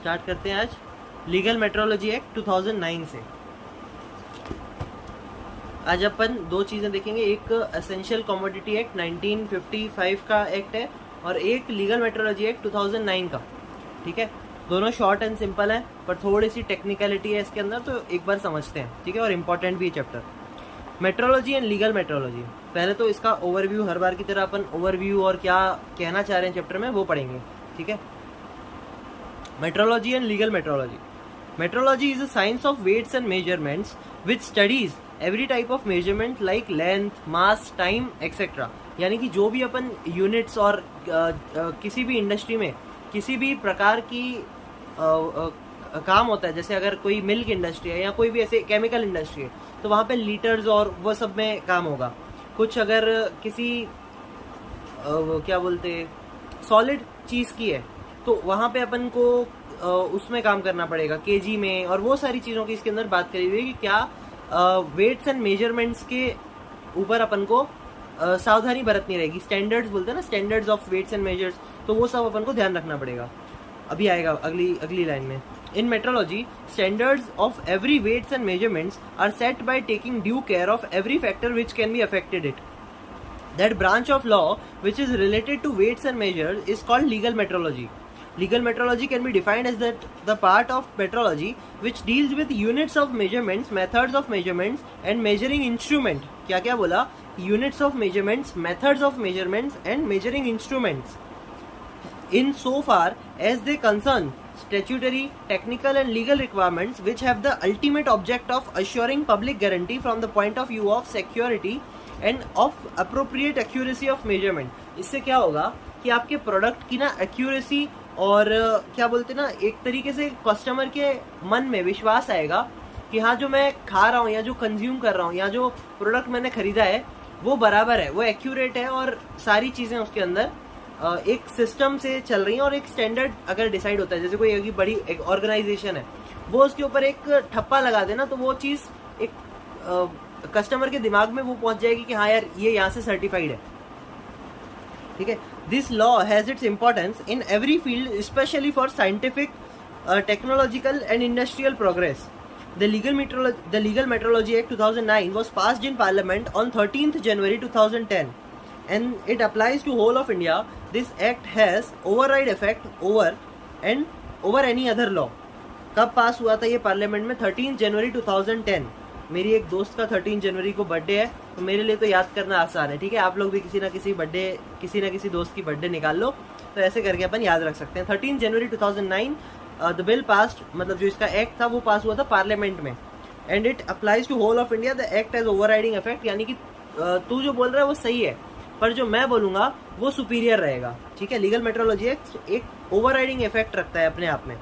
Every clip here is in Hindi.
स्टार्ट करते हैं आज लीगल मेट्रोलॉजी एक्ट 2009 से। आज अपन दो चीज़ें देखेंगे, एक एसेंशियल कमोडिटी एक्ट 1955 का एक्ट है और एक लीगल मेट्रोलॉजी एक्ट 2009 का। ठीक है, दोनों शॉर्ट एंड सिंपल है पर थोड़ी सी टेक्निकलिटी है इसके अंदर, तो एक बार समझते हैं। ठीक है, और इम्पॉर्टेंट भी है chapter metrology and legal metrology. पहले तो इसका ओवरव्यू, हर बार की तरह अपन ओवरव्यू और क्या कहना चाह रहे हैं चैप्टर में वो पढ़ेंगे। ठीक है, metrology and legal metrology. Metrology is a science of weights and measurements which studies every type of measurement like length, mass, time etcetera. यानी कि जो भी अपन यूनिट्स और किसी भी इंडस्ट्री में किसी भी प्रकार की काम होता है, जैसे अगर कोई मिल्क इंडस्ट्री है या कोई भी ऐसे केमिकल इंडस्ट्री है तो वहाँ पे लीटर्स और वो सब में काम होगा। कुछ अगर किसी क्या बोलते सॉलिड चीज़ की है तो वहाँ पे अपन को उसमें काम करना पड़ेगा, केजी में, और वो सारी चीज़ों की इसके अंदर बात करी हुई है कि क्या वेट्स एंड मेजरमेंट्स के ऊपर अपन को सावधानी बरतनी रहेगी। स्टैंडर्ड्स बोलते हैं ना, standards of weights and measures, तो वो सब अपन को ध्यान रखना पड़ेगा। अभी आएगा अगली लाइन में। In metrology standards of every weights and measurements are set by taking due care of every factor which can be affected it. That branch of law which is related to weights and measures is called legal metrology. Legal metrology can be defined as the part of metrology which deals with units of measurements, methods of measurements and measuring instrument. क्या क्या बोला? Units of measurements, methods of measurements and measuring instruments. In so far as they concern statutory, technical and legal requirements which have the ultimate object of assuring public guarantee from the point of view of security end of appropriate accuracy of measurement. इससे क्या होगा कि आपके प्रोडक्ट की ना एक्यूरेसी और क्या बोलते ना, एक तरीके से कस्टमर के मन में विश्वास आएगा कि हाँ जो मैं खा रहा हूँ या जो कंज्यूम कर रहा हूँ या जो प्रोडक्ट मैंने खरीदा है वो बराबर है, वो एक्यूरेट है और सारी चीज़ें उसके अंदर एक सिस्टम से चल रही हैं और एक स्टैंडर्ड अगर डिसाइड होता है, जैसे कोई एक बड़ी एक ऑर्गेनाइजेशन है वो उसके ऊपर एक ठप्पा लगा देना तो वो चीज़ एक कस्टमर के दिमाग में वो पहुंच जाएगी कि हाँ यार ये यहाँ से सर्टिफाइड है। ठीक है, this law has its importance in every field specially for scientific, technological and industrial progress. The legal metrology act 2009 was passed in Parliament on 13th January 2010 and it applies to whole of India. This act has override effect over any other law. कब पास हुआ था ये पार्लियामेंट में? 13 जनवरी 2010। मेरी एक दोस्त का 13 जनवरी को बर्थडे है तो मेरे लिए तो याद करना आसान है। ठीक है, आप लोग भी किसी ना किसी दोस्त की बर्थडे निकाल लो तो ऐसे करके अपन याद रख सकते हैं। 13 जनवरी 2009 द बिल पास्ड, मतलब जो इसका एक्ट था वो पास हुआ था पार्लियामेंट में। And it applies to whole of India. The act has overriding effect, यानी कि तू जो बोल रहा है वो सही है पर जो मैं बोलूँगा वो सुपीरियर रहेगा। ठीक है, लीगल मेट्रोलॉजी एक्ट एक ओवरराइडिंग इफेक्ट रखता है अपने आप में।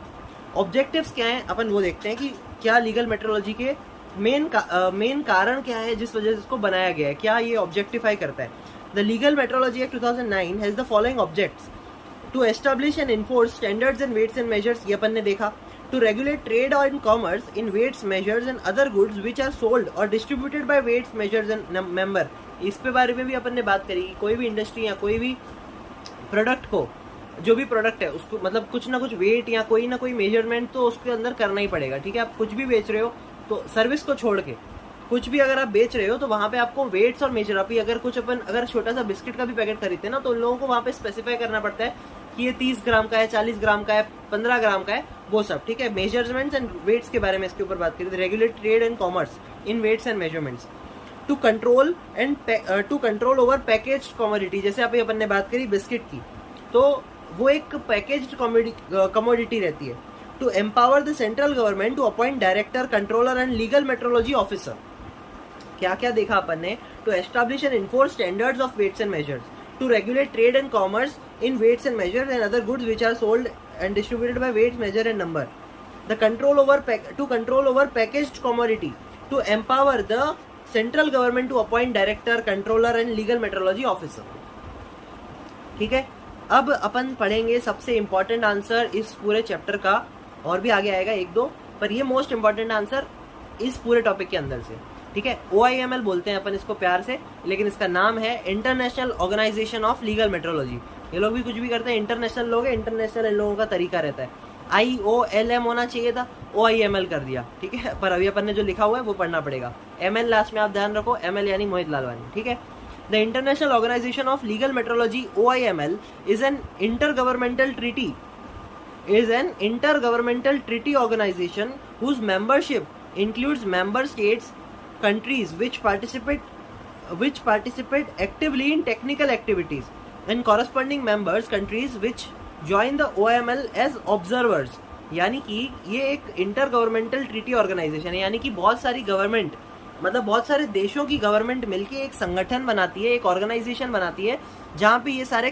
ऑब्जेक्टिव्स क्या हैं अपन वो देखते हैं कि क्या लीगल मेट्रोलॉजी के मेन कारण क्या है जिस वजह से इसको बनाया गया है, क्या ये ऑब्जेक्टिफाई करता है। The legal metrology act 2009 has the following objects: to establish and enforce standards and weights and measures, ये अपन ने देखा। To regulate trade and commerce in weights, measures and other goods which are sold or distributed by weights, measures and member. इस पे बारे में भी अपन ने बात करी कि कोई भी इंडस्ट्री या कोई भी प्रोडक्ट को, जो भी प्रोडक्ट है उसको मतलब कुछ ना कुछ वेट या कोई ना कोई मेजरमेंट तो उसके अंदर करना ही पड़ेगा। ठीक है, आप कुछ भी बेच रहे हो तो सर्विस को छोड़ के कुछ भी अगर आप बेच रहे हो तो वहाँ पे आपको वेट्स और मेजर, अगर कुछ अपन अगर छोटा सा बिस्किट का भी पैकेट खरीदते हैं ना तो उन लोगों को वहाँ पे स्पेसिफाई करना पड़ता है कि ये 30 ग्राम का है, 40 ग्राम का है, 15 ग्राम का है, वो सब। ठीक है, मेजरमेंट्स एंड वेट्स के बारे में इसके ऊपर बात करें। Regulate trade and commerce in weights and measurements. To control over packaged commodity, जैसे आप अपन ने बात करी बिस्किट की तो वो एक पैकेज्ड कमोडिटी रहती है। To empower the central government to appoint director, controller and legal metrology officer. क्या क्या देखा अपन ने? To establish and enforce standards of weights and measures, to regulate trade and commerce in weights and measures and other goods which are sold and distributed by weights, measure and number. The control over packaged commodity, to empower the central government to appoint director, controller and legal metrology officer. ठीक है, अब अपन पढ़ेंगे सबसे इंपॉर्टेंट आंसर इस पूरे चैप्टर का, और भी आगे आएगा एक दो, पर ये मोस्ट इंपॉर्टेंट आंसर इस पूरे टॉपिक के अंदर से। ठीक है, OIML बोलते हैं अपन इसको प्यार से, लेकिन इसका नाम है international organisation of legal metrology. ये लोग भी कुछ भी करते हैं, इंटरनेशनल लोग हैं, इंटरनेशनल इन लोगों का तरीका रहता है। IOLM होना चाहिए था, OIML कर दिया, ठीक है। पर अभी अपन ने जो लिखा हुआ है वो पढ़ना पड़ेगा। ML लास्ट में आप ध्यान रखो, ML यानी मोहित लालवानी, ठीक है। The international organisation of legal metrology OIML is an intergovernmental treaty organization whose membership includes member states, countries which participate actively in technical activities, and corresponding members countries which join the OIML as observers। यानी कि ये एक इंटर गवर्नमेंटल ट्रीटी ऑर्गेनाइजेशन है, यानी कि बहुत सारी गवर्नमेंट, मतलब बहुत सारे देशों की गवर्नमेंट मिलके एक संगठन बनाती है, एक ऑर्गेनाइजेशन बनाती है जहाँ पे ये सारे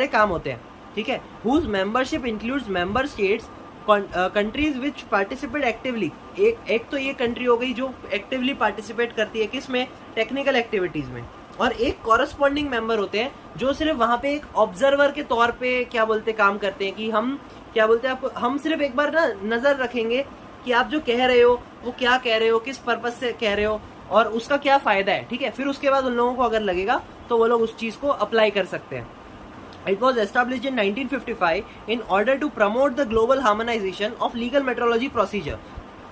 काम होते हैं, ठीक है। Whose membership includes member states, countries which participate actively. एक तो ये कंट्री हो गई जो एक्टिवली पार्टिसिपेट करती है किसमें, टेक्निकल एक्टिविटीज में, और एक कॉरस्पॉन्डिंग मेंबर होते हैं जो सिर्फ वहां पे एक ऑब्जर्वर के तौर पे क्या बोलते काम करते हैं कि हम क्या बोलते हैं, हम सिर्फ एक बार ना नजर रखेंगे कि आप जो कह रहे हो वो क्या कह रहे हो, किस पर्पज से कह रहे हो और उसका क्या फायदा है, ठीक है। फिर उसके बाद उन लोगों को अगर लगेगा तो वो लोग उस चीज को अप्लाई कर सकते हैं। It was established in 1955 in order to promote the global harmonization of legal metrology procedure।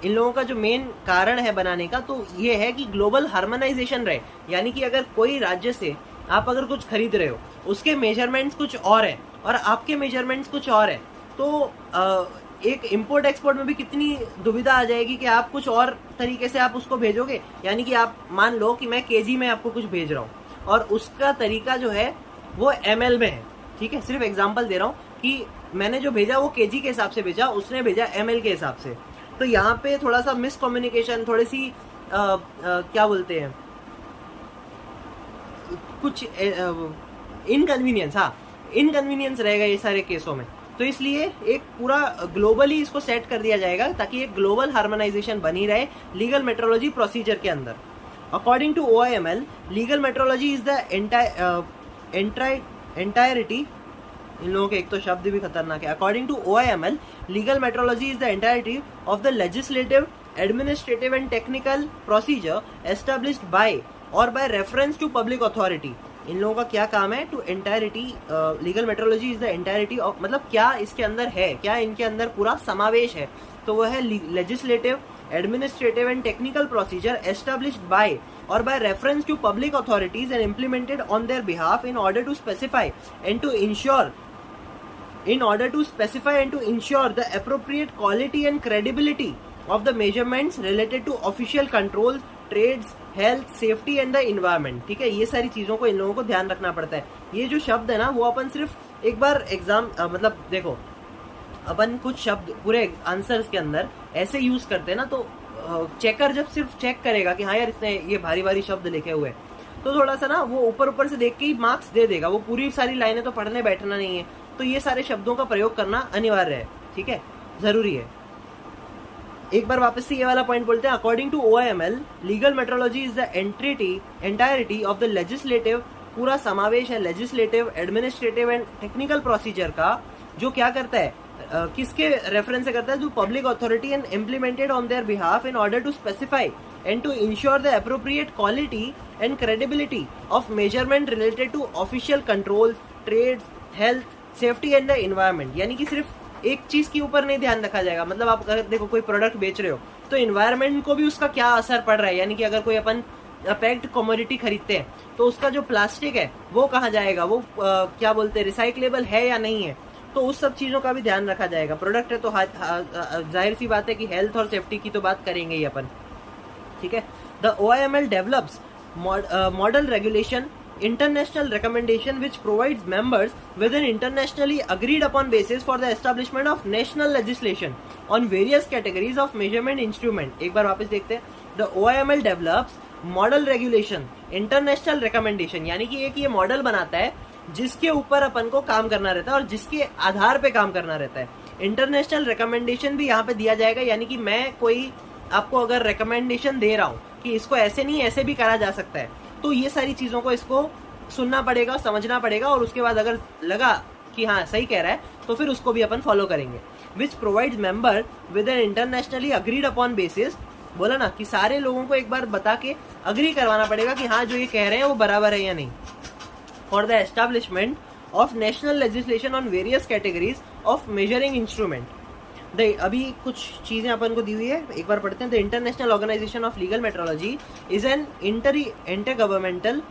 इन लोगों का जो मेन कारण है बनाने का तो ये है कि ग्लोबल हार्मोनाइजेशन रहे, यानी कि अगर कोई राज्य से आप अगर कुछ खरीद रहे हो, उसके मेजरमेंट्स कुछ और है और आपके मेजरमेंट्स कुछ और है, तो एक इंपोर्ट एक्सपोर्ट में भी कितनी दुविधा आ जाएगी कि आप कुछ और तरीके से आप उसको भेजोगे। यानी कि आप मान लो कि मैं केजी में आपको कुछ भेज रहा हूँ और उसका तरीका जो है वो ML में है, ठीक है। सिर्फ एग्जांपल दे रहा हूँ कि मैंने जो भेजा वो केजी के हिसाब से भेजा, उसने भेजा ML के हिसाब से। तो यहाँ पे थोड़ा सा मिसकम्युनिकेशन, थोड़ी सी क्या बोलते हैं, कुछ इनकन्वीनियंस, हाँ इनकन्वीनियंस रहेगा ये सारे केसों में। तो इसलिए एक पूरा ग्लोबली इसको सेट कर दिया जाएगा ताकि एक ग्लोबल हार्मोनाइजेशन बनी रहे लीगल मेट्रोलॉजी प्रोसीजर के अंदर। According to OIML, legal metrology is the entirety, इन लोगों के एक तो शब्द भी खतरनाक है। According to OIML, legal metrology is the entirety of the legislative, administrative and technical procedure established by or by reference to public authority. इन लोगों का क्या काम है, to entirety, legal metrology is the entirety of, मतलब क्या इसके अंदर है, क्या इनके अंदर पूरा समावेश है, तो वो है legislative, administrative and technical procedure established bye or by reference to public authorities and implemented on their behalf in order to specify and to ensure the appropriate quality and credibility of the measurements related to official controls, trades, health, safety and the environment। ठीक है, ये सारी चीजों को इन लोगों को ध्यान रखना पड़ता है। ये जो शब्द है ना वो अपन सिर्फ एक बार एग्जाम मतलब देखो अपन कुछ शब्द पूरे आंसर्स के अंदर ऐसे यूज करते हैं ना, तो चेकर जब सिर्फ चेक करेगा कि हाँ यार इसने ये भारी भारी शब्द लिखे हुए तो थोड़ा सा ना वो ऊपर से देख के ही मार्क्स दे देगा, वो पूरी सारी लाइनें तो पढ़ने बैठना नहीं है। तो ये सारे शब्दों का प्रयोग करना अनिवार्य है, ठीक है, जरूरी है। एक बार वापस से ये वाला पॉइंट बोलते हैं। According to OIML, legal metrology is the entirety of the legislative, पूरा समावेश है legislative, administrative and technical procedure का, जो क्या करता है, किसके रेफरेंस से करता है, जो public authority and implemented on their behalf in order to specify and to ensure the appropriate quality and credibility of measurement related to official control, trade, health, safety and the environment. यानी कि सिर्फ एक चीज के ऊपर नहीं ध्यान रखा जाएगा, मतलब आप अगर देखो कोई प्रोडक्ट बेच रहे हो तो एनवायरमेंट को भी उसका क्या असर पड़ रहा है। यानी कि अगर कोई अपन पैक्ड कमोडिटी खरीदते हैं तो उसका जो प्लास्टिक है वो कहाँ जाएगा, वो क्या बोलते हैं, रिसाइक्लेबल है या नहीं है, तो उस सब चीजों का भी ध्यान रखा जाएगा। प्रोडक्ट है तो जाहिर सी बात है कि हेल्थ और सेफ्टी की तो बात करेंगे ही अपन, ठीक है। The OIML develops model regulation, international recommendation which provides members with an internationally agreed upon basis for the establishment of national legislation on various categories of measurement instrument। एक बार वापस देखते हैं। The OIML develops model regulation, international recommendation, यानी कि एक ये मॉडल बनाता है जिसके ऊपर अपन को काम करना रहता है और जिसके आधार पे काम करना रहता है। इंटरनेशनल रिकमेंडेशन भी यहाँ पे दिया जाएगा, यानी कि मैं कोई आपको अगर रिकमेंडेशन दे रहा हूँ कि इसको ऐसे नहीं ऐसे भी करा जा सकता है, तो ये सारी चीजों को इसको सुनना पड़ेगा, समझना पड़ेगा, और उसके बाद अगर लगा कि हाँ सही कह रहा है तो फिर उसको भी अपन फॉलो करेंगे। Which provides member with N internationally agreed upon basis, बोला ना कि सारे लोगों को एक बार बता के अग्री करवाना पड़ेगा कि हाँ जो ये कह रहे हैं वो बराबर है या नहीं। For the establishment of national legislation on various categories of measuring instrument. अभी कुछ चीजें अपन को दी हुई है, एक बार पढ़ते हैं। The international organisation of legal metrology is an inter governmental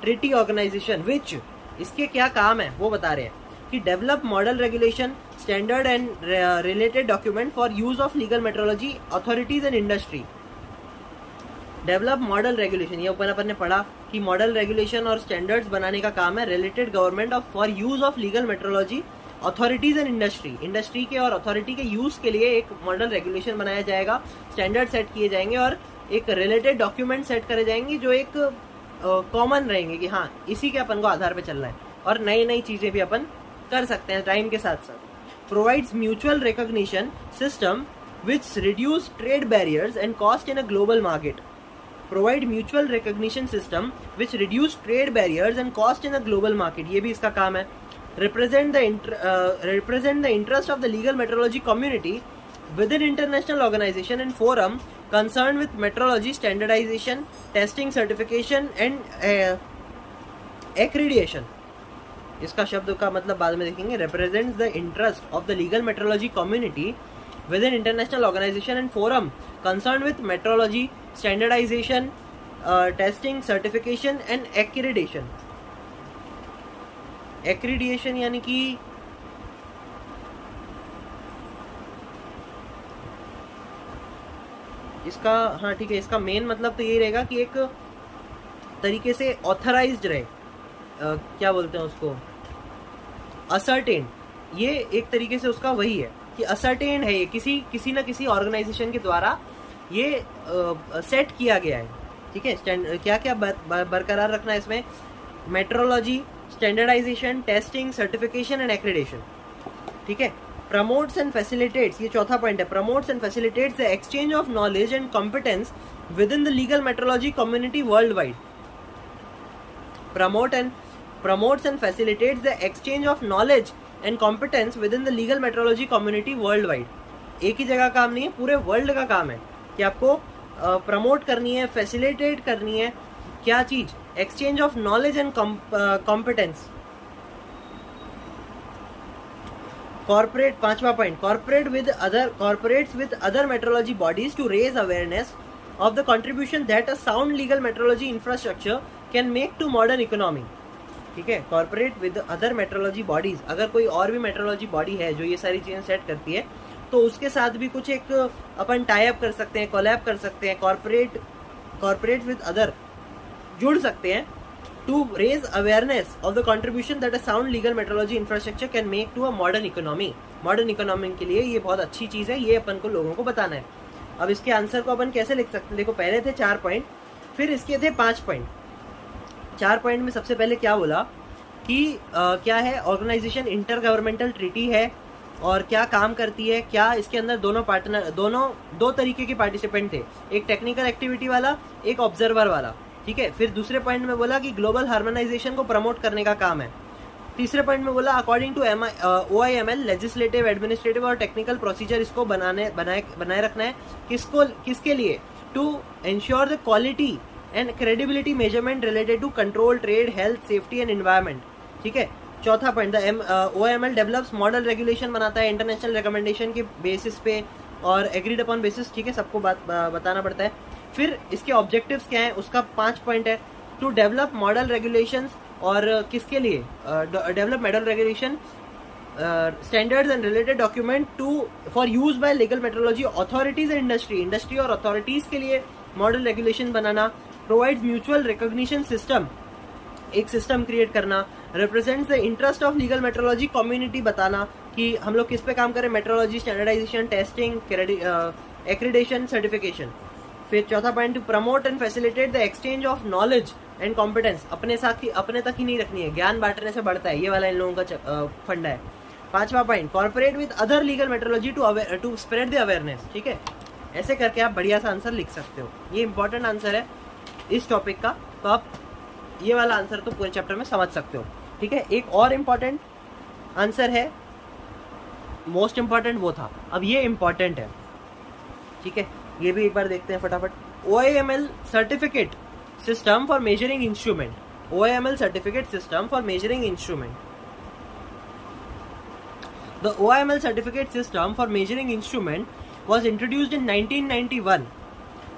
treaty organisation which, इसके क्या काम है वो बता रहे हैं कि develop model regulation standard and related document for use of legal metrology authorities and industry. Develop model regulation, ये अपन ने पढ़ा कि मॉडल रेगुलेशन और स्टैंडर्ड्स बनाने का काम है related government of for use of legal metrology authorities and industry. Industry के और अथॉरिटी के यूज के लिए एक मॉडल रेगुलेशन बनाया जाएगा, स्टैंडर्ड सेट किए जाएंगे और एक रिलेटेड डॉक्यूमेंट सेट करे जाएंगे जो एक कॉमन रहेंगे कि हाँ इसी के अपन को आधार पे चलना है, और नई नई चीजें भी अपन कर सकते हैं टाइम के साथ साथ। Provides mutual recognition system which reduce trade barriers and cost in a global market. Provide mutual recognition system which reduce trade barriers and cost in a global market, ये भी इसका काम है। represent the interest of the legal metrology community within international organization and forum concerned with metrology standardization, testing, certification and accreditation। इसका शब्द का मतलब बाद में देखेंगे। represents the interest of the legal metrology community within international organization and forum concerned with metrology standardization, testing, certification and accreditation। Accreditation यानी कि इसका, हाँ ठीक है, इसका मेन मतलब तो यही रहेगा कि एक तरीके से ऑथराइज्ड रहे, क्या बोलते हैं उसको, असर्टेन। ये एक तरीके से उसका वही है कि असर्टेन है, ये किसी ना किसी ऑर्गेनाइजेशन के द्वारा ये सेट किया गया है। ठीक है, क्या क्या बरकरार रखना है इसमें, metrology, standardization, testing, certification and accreditation. ठीक है, प्रमोट्स एंड फैसिलिटेट्स, ये चौथा पॉइंट है, promotes and facilitates the exchange of knowledge and competence within the legal metrology community worldwide. promotes and facilitates the exchange of knowledge and competence within the legal metrology community worldwide। एक ही जगह काम नहीं है, पूरे वर्ल्ड का काम है कि आपको प्रमोट करनी है, फैसिलिटेट करनी है, क्या चीज, exchange of knowledge and competence. Corporate, पांचवा point, corporates with other metrology bodies to raise awareness of the contribution that a sound legal metrology infrastructure can make to modern economy। ठीक है, corporate with other metrology bodies, अगर कोई और भी मेट्रोलॉजी बॉडी है जो ये सारी चीजें सेट करती है तो उसके साथ भी कुछ एक अपन टाई अप कर सकते हैं, कोलैब कर सकते हैं, कॉर्पोरेट विद अदर जुड़ सकते हैं to raise awareness of the contribution that a sound legal metrology infrastructure can make to a modern economy. Modern economy के लिए ये बहुत अच्छी चीज है, ये अपन को लोगों को बताना है। अब इसके आंसर को अपन कैसे लिख सकते हैं, देखो पहले थे 4 पॉइंट, फिर इसके थे 5 पॉइंट। 4 पॉइंट में सबसे पहले क्या बोला कि क्या है, ऑर्गेनाइजेशन इंटर गवर्नमेंटल ट्रीटी है और क्या काम करती है, क्या इसके अंदर दोनों पार्टनर, दो तरीके के पार्टिसिपेंट थे, एक टेक्निकल एक्टिविटी वाला, एक ऑब्जर्वर वाला। ठीक है, फिर दूसरे पॉइंट में बोला कि ग्लोबल हार्मोनाइजेशन को प्रमोट करने का काम है। तीसरे पॉइंट में बोला according to OIML legislative, administrative और टेक्निकल प्रोसीजर इसको बनाए रखना है, किसके लिए, to ensure the quality and credibility measurement related to control, trade, health, safety and environment. ठीक है, चौथा point, OIML develops model regulation, बनाता है इंटरनेशनल रिकमेंडेशन के बेसिस पे और एग्रीड अपॉन बेसिस। ठीक है, सबको बताना पड़ता है। फिर इसके ऑब्जेक्टिव्स क्या है, उसका 5 पॉइंट है, टू डेवलप मॉडल रेगुलेशंस, और किसके लिए, develop model regulation standards and related document to for use by legal metrology authorities and industry और अथॉरिटीज के लिए मॉडल रेगुलेशन बनाना। प्रोवाइड्स म्यूचुअल रिकॉग्निशन सिस्टम, एक सिस्टम क्रिएट करना। Represents the interest of legal metrology community, बताना कि हम लोग किस पे काम करें, metrology, standardization, testing, accreditation, certification. फिर चौथा point, promote and facilitate the exchange of knowledge and competence, अपने तक ही नहीं रखनी है, ज्ञान बांटने से बढ़ता है, ये वाला इन लोगों का फंडा है। पांचवा point, corporate with other legal metrology to spread the awareness. ठीक है, ऐसे करके आप बढ़िया सा आंसर लिख सकते हो, ये इंपॉर्टेंट आंसर है इस टॉपिक का, तो आप ये वाला आंसर तो पूरे चैप्टर में समझ सकते हो। ठीक है, एक और इम्पॉर्टेंट आंसर है, मोस्ट इम्पॉर्टेंट वो था, अब ये इम्पॉर्टेंट है। ठीक है, ये भी एक बार देखते हैं फटाफट। OIML certificate system for measuring instrument, OIML certificate system for measuring instrument. The OIML certificate system for measuring instrument was introduced in 1991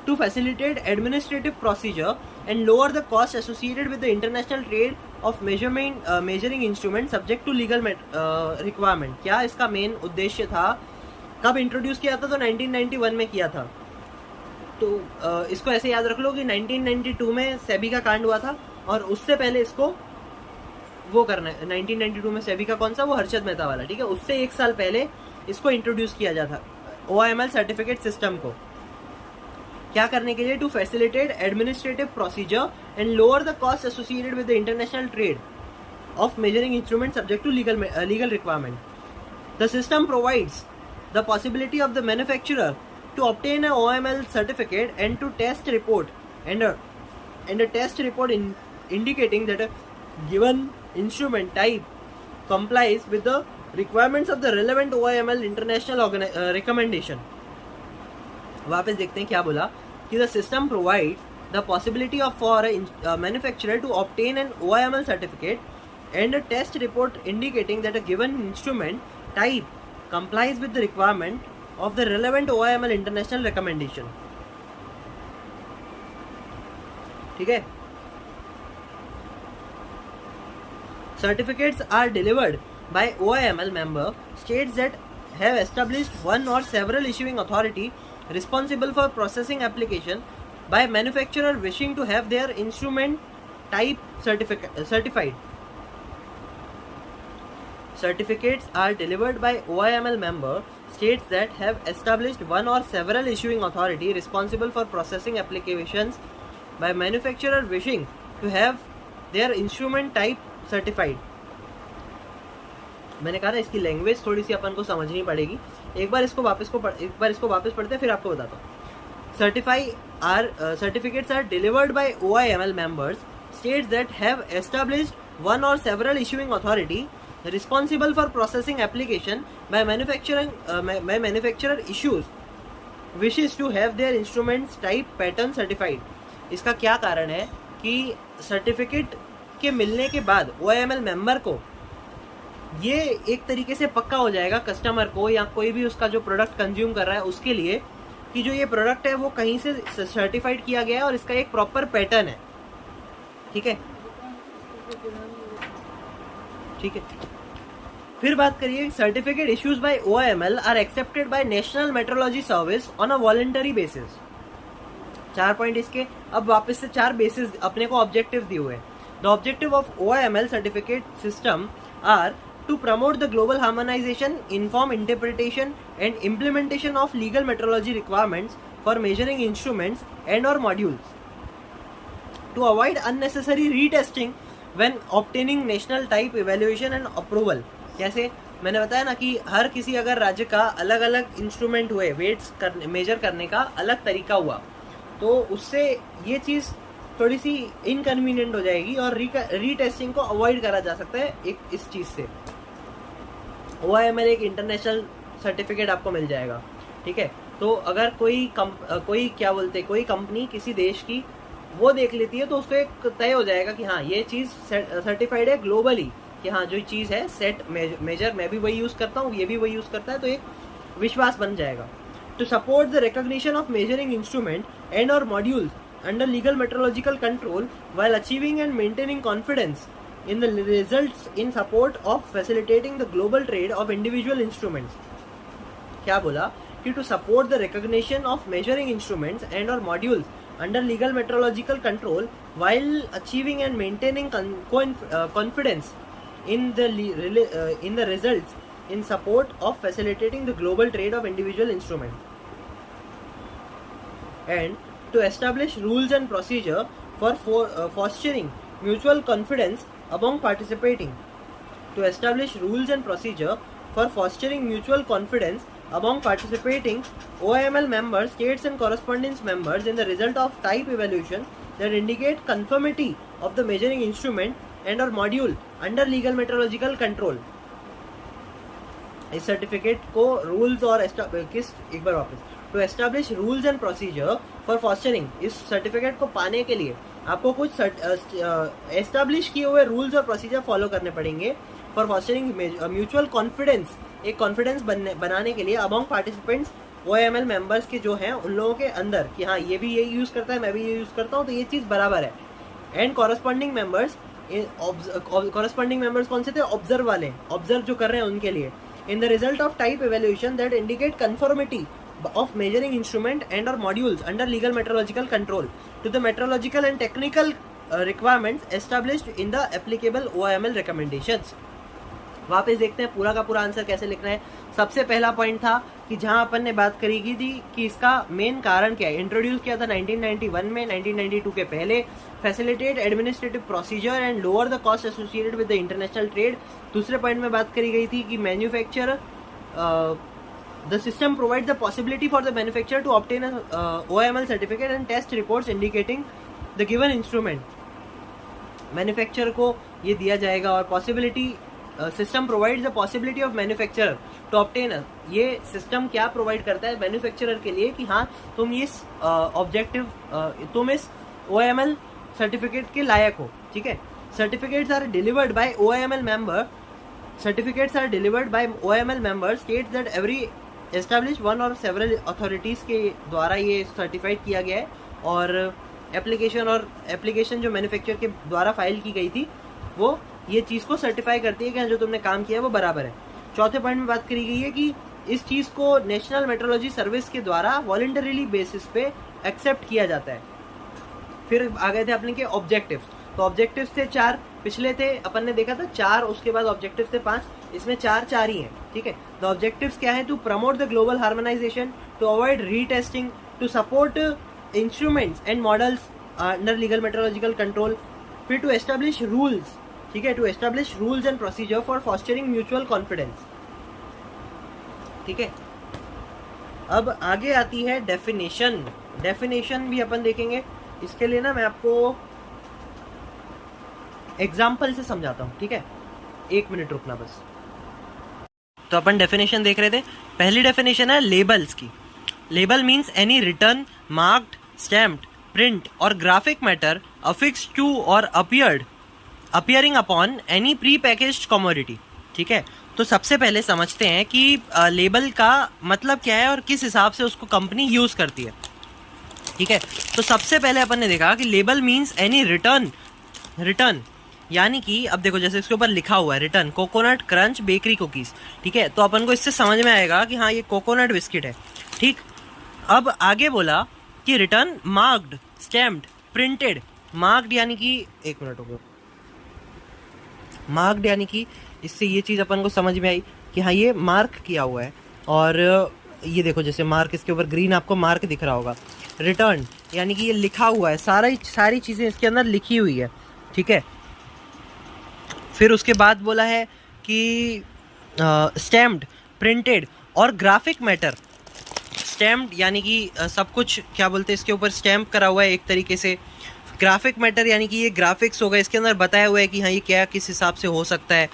to facilitate administrative procedure and lower the cost associated with the international trade of measuring instrument subject to legal requirement. क्या इसका मेन उद्देश्य था? कब इंट्रोड्यूस किया था? तो 1991 में किया था. तो इसको ऐसे याद रख लो कि 1992 में सेबी का कांड हुआ था और उससे पहले इसको वो करना है. 1992 में सेबी का कौन सा? वो हर्षद मेहता वाला. ठीक है, उससे एक साल पहले इसको इंट्रोड्यूस किया जाता OIML सर्टिफिकेट सिस्टम को. क्या करने के लिए? To facilitate administrative procedure and lower the cost associated with the international trade of measuring instrument subject to legal requirement. The system provides the possibility of the manufacturer to obtain a OIML certificate and to test report and a test report indicating that a given instrument type complies with the requirements of the relevant OIML international recommendation. वापस देखते हैं क्या बोला कि the system provides the possibility of for a manufacturer to obtain an OIML certificate and a test report indicating that a given instrument type complies with the requirement of the relevant OIML international recommendation. ठीक है. Certificates are delivered by OIML member states that have established one or several issuing authority responsible for processing application by manufacturer wishing to have their instrument type certified. Certificates are delivered by OIML member states that have established one or several issuing authority responsible for processing applications by manufacturer wishing to have their instrument type certified. मैंने कहा ना इसकी लैंग्वेज थोड़ी सी अपन को समझनी पड़ेगी. एक बार इसको वापस पढ़ते हैं फिर आपको बताता हूँ. Certificates are delivered by OIML members states that have established one or several issuing authority responsible for processing application by manufacturer issues wishes to have their instruments type pattern certified. इसका क्या कारण है कि सर्टिफिकेट के मिलने के बाद OIML मेंबर को ये एक तरीके से पक्का हो जाएगा कस्टमर को या कोई भी उसका जो प्रोडक्ट कंज्यूम कर रहा है उसके लिए कि जो ये प्रोडक्ट है वो कहीं से सर्टिफाइड किया गया है और इसका एक प्रॉपर पैटर्न है. ठीक है. ठीक है. फिर बात करिए. Certificate issues by OIML are accepted by national metrology service on a voluntary basis. 4 point इसके. अब वापस से 4 बेसिस अपने को ऑब्जेक्टिव दिए हुए हैं. The objective of OIML certificate system are to promote the global harmonisation, uniform interpretation and implementation of legal metrology requirements for measuring instruments and or modules, to avoid unnecessary retesting when obtaining national type evaluation and approval. कैसे? मैंने बताया ना कि हर किसी अगर राज्य का अलग अलग इंस्ट्रूमेंट हुए, वेट्स मेजर करने का अलग तरीका हुआ तो उससे ये चीज़ थोड़ी सी इनकन्वीनियंट हो जाएगी और रीटेस्टिंग को अवॉइड करा जा सकता है एक इस चीज़ से. OIML एक इंटरनेशनल सर्टिफिकेट आपको मिल जाएगा. ठीक है. तो अगर कोई कंपनी किसी देश की वो देख लेती है तो उसको एक तय हो जाएगा कि हाँ ये चीज़ सर्टिफाइड है ग्लोबली, कि हाँ जो चीज़ है सेट मेजर मैं भी वही यूज़ करता हूँ, ये भी वही यूज़ करता है, तो एक विश्वास बन जाएगा. To support the recognition of measuring instrument and or modules under legal metrological control while achieving and maintaining confidence in the results in support of facilitating the global trade of individual instruments. क्या बोला कि to support the recognition of measuring instruments and or modules under legal metrological control while achieving and maintaining confidence in the results in support of facilitating the global trade of individual instruments, and to establish rules and procedure for fostering mutual confidence among participating. To establish rules and procedure for fostering mutual confidence among participating OIML members, states and correspondence members in the result of type evaluation that indicate conformity of the measuring instrument and or module under legal metrological control. इस सर्टिफिकेट को रूल्स और एक बार वापस to establish rules and procedure for fostering. इस सर्टिफिकेट को पाने के लिए आपको कुछ एस्टैब्लिश किए हुए रूल्स और प्रोसीजर फॉलो करने पड़ेंगे फॉर फॉस्टरिंग म्यूचुअल कॉन्फिडेंस एक कॉन्फिडेंस बनाने के लिए अमॉन्ग पार्टिसिपेंट्स OML मेंबर्स के जो हैं उन लोगों के अंदर कि हाँ ये भी यही यूज़ करता है, मैं भी ये यूज़ करता हूँ, तो ये चीज़ बराबर है। एंड कॉरस्पॉन्डिंग मेंबर्स कौन से थे? ऑब्जर्व वाले, ऑब्जर्व जो कर रहे हैं उनके लिए। In the result of type evaluation that indicate conformity of measuring instrument and or modules under legal metrological control to the metrological and technical requirements established in the applicable OML recommendations। वापस देखते हैं पूरा का पूरा आंसर कैसे लिखना है। सबसे पहला पॉइंट था कि जहां अपन ने बात करी की थी कि इसका मेन कारण क्या है, इंट्रोड्यूस किया था 1991 में, 1992 के पहले। Facilitate administrative procedure and lower the cost associated with the international trade. दूसरे पॉइंट में बात करी गई थी कि manufacture the system provides the possibility for the manufacturer to obtain a OML certificate and test reports indicating the given instrument। Manufacturer को ये दिया जाएगा और possibility system provides the possibility of manufacturer to obtain. ये सिस्टम क्या प्रोवाइड करता है मैन्युफैक्चरर के लिए कि हाँ तुम इस तुम इस OML सर्टिफिकेट के लायक हो, ठीक है। Certificates are delivered by OML member. Certificates are delivered by OML members states that every established one or several authorities के द्वारा ये सर्टिफाइड किया गया है और एप्लीकेशन जो मैन्युफैक्चर के द्वारा फाइल की गई थी वो ये चीज़ को सर्टिफाई करती है कि जो तुमने काम किया है वो बराबर है। चौथे पॉइंट में बात करी गई है कि इस चीज़ को नेशनल मेट्रोलॉजी सर्विस के द्वारा वॉलंटरीली बेसिस पे एक्सेप्ट किया जाता है। फिर आ गए थे अपने के ऑब्जेक्टिव्स। तो ऑब्जेक्टिव्स थे 4, पिछले थे अपन ने देखा था 4, उसके बाद ऑब्जेक्टिव्स थे 5, इसमें 4 ही हैं, ठीक है। द ऑब्जेक्टिव्स क्या है? To promote the global harmonization, to avoid retesting, to support instruments and models under legal metrological control. फिर टू एस्टेब्लिश रूल्स, ठीक है, to establish rules and procedure for fostering mutual confidence, ठीक है। अब आगे आती है डेफिनेशन। डेफिनेशन भी अपन देखेंगे। इसके लिए ना मैं आपको एग्जाम्पल से समझाता हूँ, ठीक है। 1 मिनट रुकना बस। तो अपन डेफिनेशन देख रहे थे। पहली डेफिनेशन है लेबल्स की। Label means any return, marked, stamped, print और ग्राफिक मैटर अफिक्स्ड टू और appearing upon any pre packaged commodity, ठीक है। तो सबसे पहले समझते हैं कि लेबल का मतलब क्या है और किस हिसाब से उसको कंपनी यूज़ करती है, ठीक है। तो सबसे पहले अपन ने देखा कि लेबल मीन्स एनी रिटर्न यानी कि अब देखो जैसे इसके ऊपर लिखा हुआ है return coconut crunch bakery cookies, ठीक है। तो अपन को इससे समझ में आएगा कि हाँ ये कोकोनट बिस्किट है, ठीक। अब आगे बोला कि return marked, stamped, printed. Marked यानी कि 1 मिनट हो गया। मार्क्ड यानी कि इससे ये चीज़ अपन को समझ में आई कि हाँ ये मार्क किया हुआ है। और ये देखो जैसे मार्क, इसके ऊपर ग्रीन आपको मार्क दिख रहा होगा। रिटर्न यानी कि ये लिखा हुआ है, सारी चीज़ें इसके अंदर लिखी हुई है, ठीक है। फिर उसके बाद बोला है कि स्टैम्प्ड, प्रिंटेड और ग्राफिक मैटर। स्टैम्प्ड यानी कि सब कुछ क्या बोलते हैं इसके ऊपर स्टैम्प करा हुआ है एक तरीके से। ग्राफिक मैटर यानी कि ये ग्राफिक्स होगा, इसके अंदर बताया हुआ है कि हाँ ये क्या किस हिसाब से हो सकता है।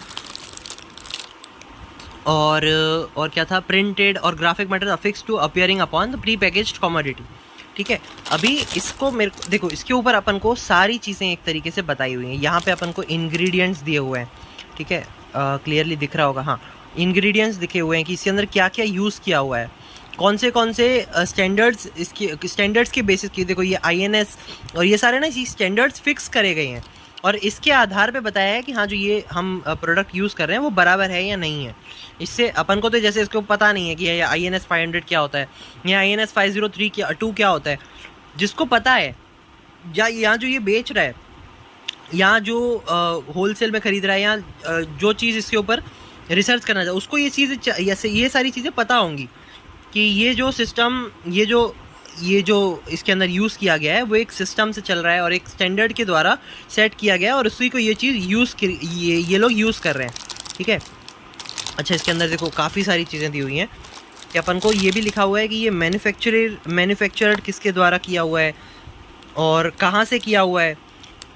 और क्या था? प्रिंटेड और graphic matter affix to appearing upon the pre packaged commodity, ठीक है। अभी इसको देखो इसके ऊपर अपन को सारी चीज़ें एक तरीके से बताई हुई हैं। यहाँ पे अपन को इंग्रेडिएंट्स दिए हुए हैं, ठीक है, क्लियरली दिख रहा होगा। हाँ, इंग्रेडिएंट्स दिखे हुए हैं कि इसके अंदर क्या क्या यूज़ किया हुआ है, कौन से स्टैंडर्ड्स, इसके स्टैंडर्ड्स के बेसिस की देखो ये INS और ये सारे ना ये स्टैंडर्ड्स फिक्स करे गए हैं और इसके आधार पे बताया है कि हाँ जो ये हम प्रोडक्ट यूज़ कर रहे हैं वो बराबर है या नहीं है। इससे अपन को तो जैसे इसको पता नहीं है कि ये INS 500 क्या होता है या INS 503 2 क्या होता है। जिसको पता है या यहाँ जो ये बेच रहा है, यहाँ जो होलसेल में ख़रीद रहा है, यहाँ जो चीज़ इसके ऊपर रिसर्च करना चाहे उसको ये सारी चीज़ें पता होंगी कि ये जो सिस्टम ये जो इसके अंदर यूज़ किया गया है वो एक सिस्टम से चल रहा है और एक स्टैंडर्ड के द्वारा सेट किया गया है और उसी को ये चीज़ ये लोग यूज़ कर रहे हैं, ठीक है। अच्छा, इसके अंदर देखो काफ़ी सारी चीज़ें दी हुई हैं कि अपन को ये भी लिखा हुआ है कि ये मैन्युफैक्चरर किसके द्वारा किया हुआ है और कहाँ से किया हुआ है,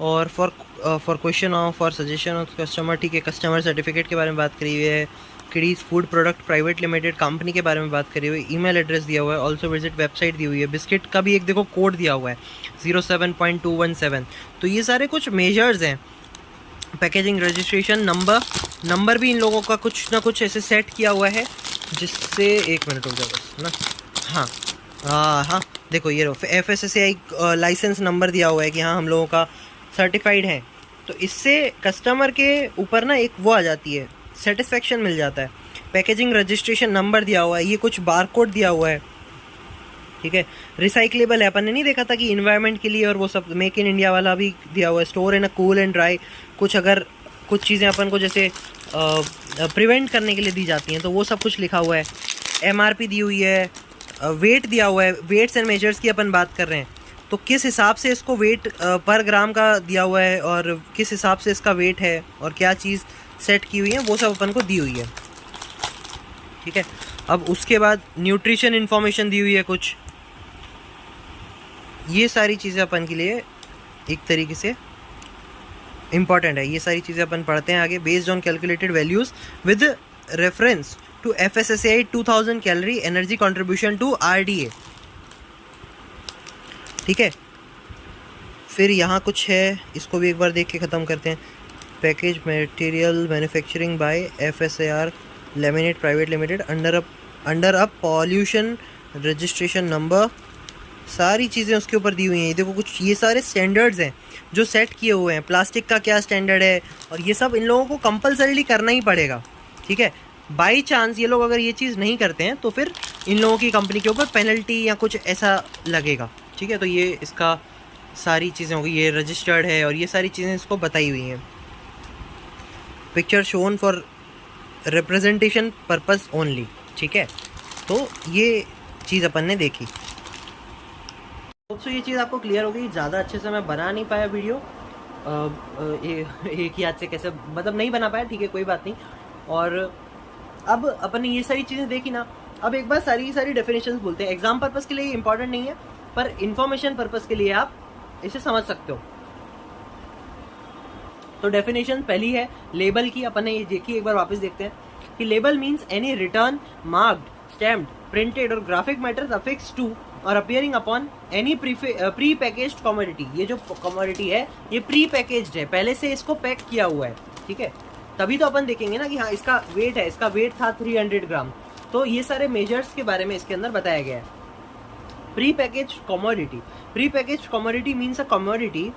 और for question of for suggestion of customer, ठीक है। कस्टमर सर्टिफिकेट के बारे में बात करी हुई है। Kiddies food product private limited company के बारे में बात करी हुई है। ईमेल एड्रेस दिया हुआ है। ऑल्सो विजिट वेबसाइट दी हुई है। बिस्किट का भी एक देखो कोड दिया हुआ है 07.217। तो ये सारे कुछ मेजर्स हैं पैकेजिंग रजिस्ट्रेशन नंबर भी इन लोगों का कुछ ना कुछ ऐसे सेट किया हुआ है जिससे, एक मिनट हो जाएगा बस ना। हाँ हाँ देखो ये FSSAI लाइसेंस नंबर दिया हुआ है कि हाँ हम लोगों का सर्टिफाइड है। तो इससे कस्टमर के ऊपर ना एक वो आ जाती है, सेटिस्फेक्शन मिल जाता है। पैकेजिंग रजिस्ट्रेशन नंबर दिया हुआ है, ये कुछ बारकोड दिया हुआ है, ठीक है। रिसाइक्लेबल है, अपन ने नहीं देखा था कि इन्वायरमेंट के लिए, और वो सब मेक इन इंडिया वाला भी दिया हुआ है। Store in a cool and dry, कुछ अगर कुछ चीज़ें अपन को जैसे प्रिवेंट करने के लिए दी जाती हैं तो वो सब कुछ लिखा हुआ है। MRP दी हुई है, वेट दिया हुआ है, वेट्स एंड मेजर्स की अपन बात कर रहे हैं तो किस हिसाब से इसको वेट पर ग्राम का दिया हुआ है और किस हिसाब से इसका वेट है और क्या चीज़ सेट की हुई है वो सब अपन को दी हुई है, ठीक है। अब उसके बाद न्यूट्रिशन इन्फॉर्मेशन दी हुई है कुछ, ये सारी चीज़ें अपन के लिए एक तरीके से इम्पॉर्टेंट है। ये सारी चीज़ें अपन पढ़ते हैं आगे। Based on calculated values with reference to FSSAI 2000 calorie energy contribution to RDA, ठीक है। फिर यहाँ कुछ है, इसको भी एक बार देख के ख़त्म करते हैं। Package material manufacturing bye FSAR laminate private limited under a pollution registration number, सारी चीज़ें उसके ऊपर दी हुई हैं। देखो कुछ ये सारे स्टैंडर्ड्स हैं जो सेट किए हुए हैं। प्लास्टिक का क्या स्टैंडर्ड है और ये सब इन लोगों को कंपलसरीली करना ही पड़ेगा, ठीक है। बाई चांस ये लोग अगर ये चीज़ नहीं करते हैं तो फिर इन लोगों की कंपनी के ऊपर पेनल्टी या कुछ ऐसा लगेगा, ठीक है। तो ये इसका सारी चीज़ें होगी, ये रजिस्टर्ड है और ये सारी चीज़ें इसको बताई हुई हैं। Picture shown for representation purpose only, ठीक है। तो ये चीज़ अपन ने देखी। तो ये चीज़ आपको क्लियर हो गई। ज़्यादा अच्छे से मैं बना नहीं पाया वीडियो, एक ही हाथ से कैसे मतलब नहीं बना पाया, ठीक है, कोई बात नहीं। और अब अपन ने ये सारी चीज़ें देखी ना, अब एक बार सारी की सारी डेफिनेशंस बोलते हैं। एग्जाम पर्पस के लिए इंपॉर्टेंट नहीं है पर इंफॉर्मेशन पर्पस के लिए आप इसे समझ सकते हो। तो डेफिनेशन पहली है लेबल की, अपन ने ये देखी, एक बार वापस देखते हैं कि label means any return marked stamped printed और ग्राफिक मैटर अफिक्स टू और appearing upon any pre packaged commodity. ये जो कमोडिटी है ये प्री पैकेज्ड है, पहले से इसको पैक किया हुआ है, ठीक है। तभी तो अपन देखेंगे ना कि हाँ इसका वेट है, इसका वेट था 300 ग्राम। तो ये सारे मेजर्स के बारे में इसके अंदर बताया गया है। Pre packaged commodity, pre packaged commodity means a commodity,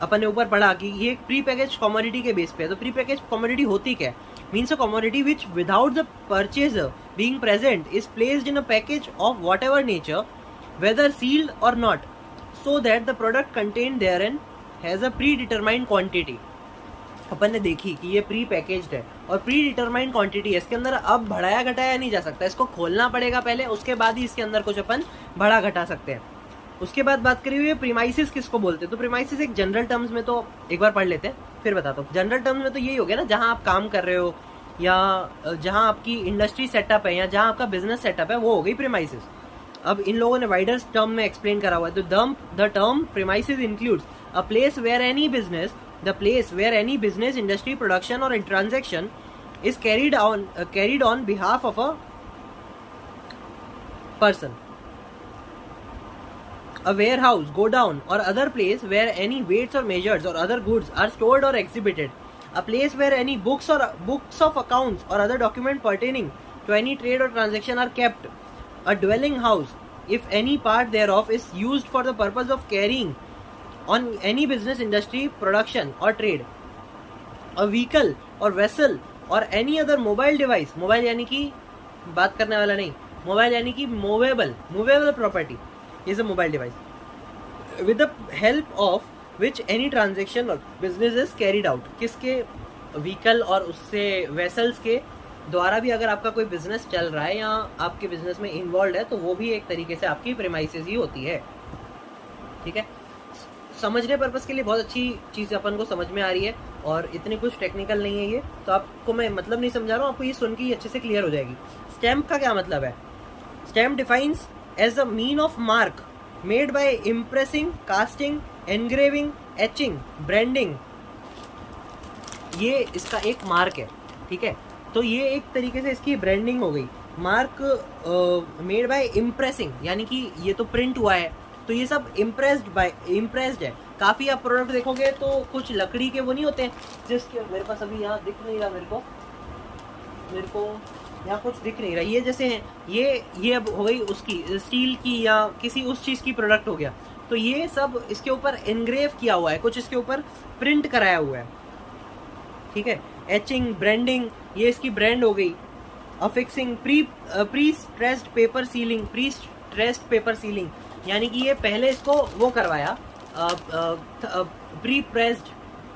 अपन ने ऊपर पढ़ा कि ये प्री पैकेज्ड कमोडिटी के बेस पे है। तो प्री पैकेज्ड कमोडिटी होती क्या है? Means a commodity which without the purchaser being present is placed in a package of whatever nature whether sealed or not, so that the product contained therein has a predetermined quantity। अपन ने देखी कि ये प्री पैकेज्ड है और प्री डिटरमाइंड क्वांटिटी है, इसके अंदर अब बढ़ाया घटाया नहीं जा सकता, इसको खोलना पड़ेगा पहले, उसके बाद ही इसके अंदर कुछ अपन बढ़ा घटा सकते हैं। उसके बाद बात करी हुई है प्रीमाइसिस किसको बोलते हैं। तो प्रीमाइसिस एक जनरल टर्म्स में तो एक बार पढ़ लेते हैं फिर बताता हूँ। जनरल टर्म्स में तो यही हो गया ना, जहाँ आप काम कर रहे हो या जहाँ आपकी इंडस्ट्री सेटअप है या जहाँ आपका बिजनेस सेटअप है, वो हो गई प्रीमाइसिस। अब इन लोगों ने वाइडर टर्म में एक्सप्लेन करा हुआ है। तो the term premises includes a place where any business, the place where any business industry production और transaction is carried on behalf of a person, a warehouse, godown or other place where any weights or measures or other goods are stored or exhibited, a place where any books of accounts or other document pertaining to any trade or transaction are kept, a dwelling house if any part thereof is used for the purpose of carrying on any business, industry, production or trade, a vehicle or vessel और any other mobile device, mobile यानी कि बात करने वाला नहीं, मोबाइल यानी कि movable property is a mobile device with the help of which any transaction और बिजनेस इज कैरिड आउट। किसके? व्हीकल और उससे वेसल्स के द्वारा भी अगर आपका कोई बिजनेस चल रहा है या आपके बिजनेस में इन्वॉल्व है तो वो भी एक तरीके से आपकी प्रीमाइसेस ही होती है, ठीक है। समझने पर्पस के लिए बहुत अच्छी चीज़ अपन को समझ में आ रही है और इतनी कुछ टेक्निकल नहीं है ये, तो आपको मैं मतलब नहीं समझा रहा हूँ, आपको ये सुन के ही अच्छे से क्लियर हो जाएगी। स्टैम्प का क्या मतलब है? Stamp defines as a mean of mark made by impressing, casting, engraving, etching, branding. ये इसका एक मार्क है, ठीक है। तो ये एक तरीके से इसकी ब्रांडिंग हो गई। मार्क मेड बाय इम्प्रेसिंग यानी कि ये तो प्रिंट हुआ है, तो ये सब इम्प्रेस्ड है। काफ़ी आप प्रोडक्ट देखोगे तो कुछ लकड़ी के वो नहीं होते हैं, जिसके मेरे पास अभी यहाँ दिख नहीं रहा, मेरे को यहाँ कुछ दिख नहीं रहा, ये जैसे हैं ये अब हो गई उसकी स्टील की या किसी उस चीज़ की प्रोडक्ट हो गया, तो ये सब इसके ऊपर इनग्रेव किया हुआ है, कुछ इसके ऊपर प्रिंट कराया हुआ है, ठीक है। एचिंग, ब्रांडिंग, ये इसकी ब्रांड हो गई। अफिक्सिंग, प्री स्ट्रेस्ड पेपर सीलिंग, यानी कि ये पहले इसको वो करवाया, प्री प्रेस्ड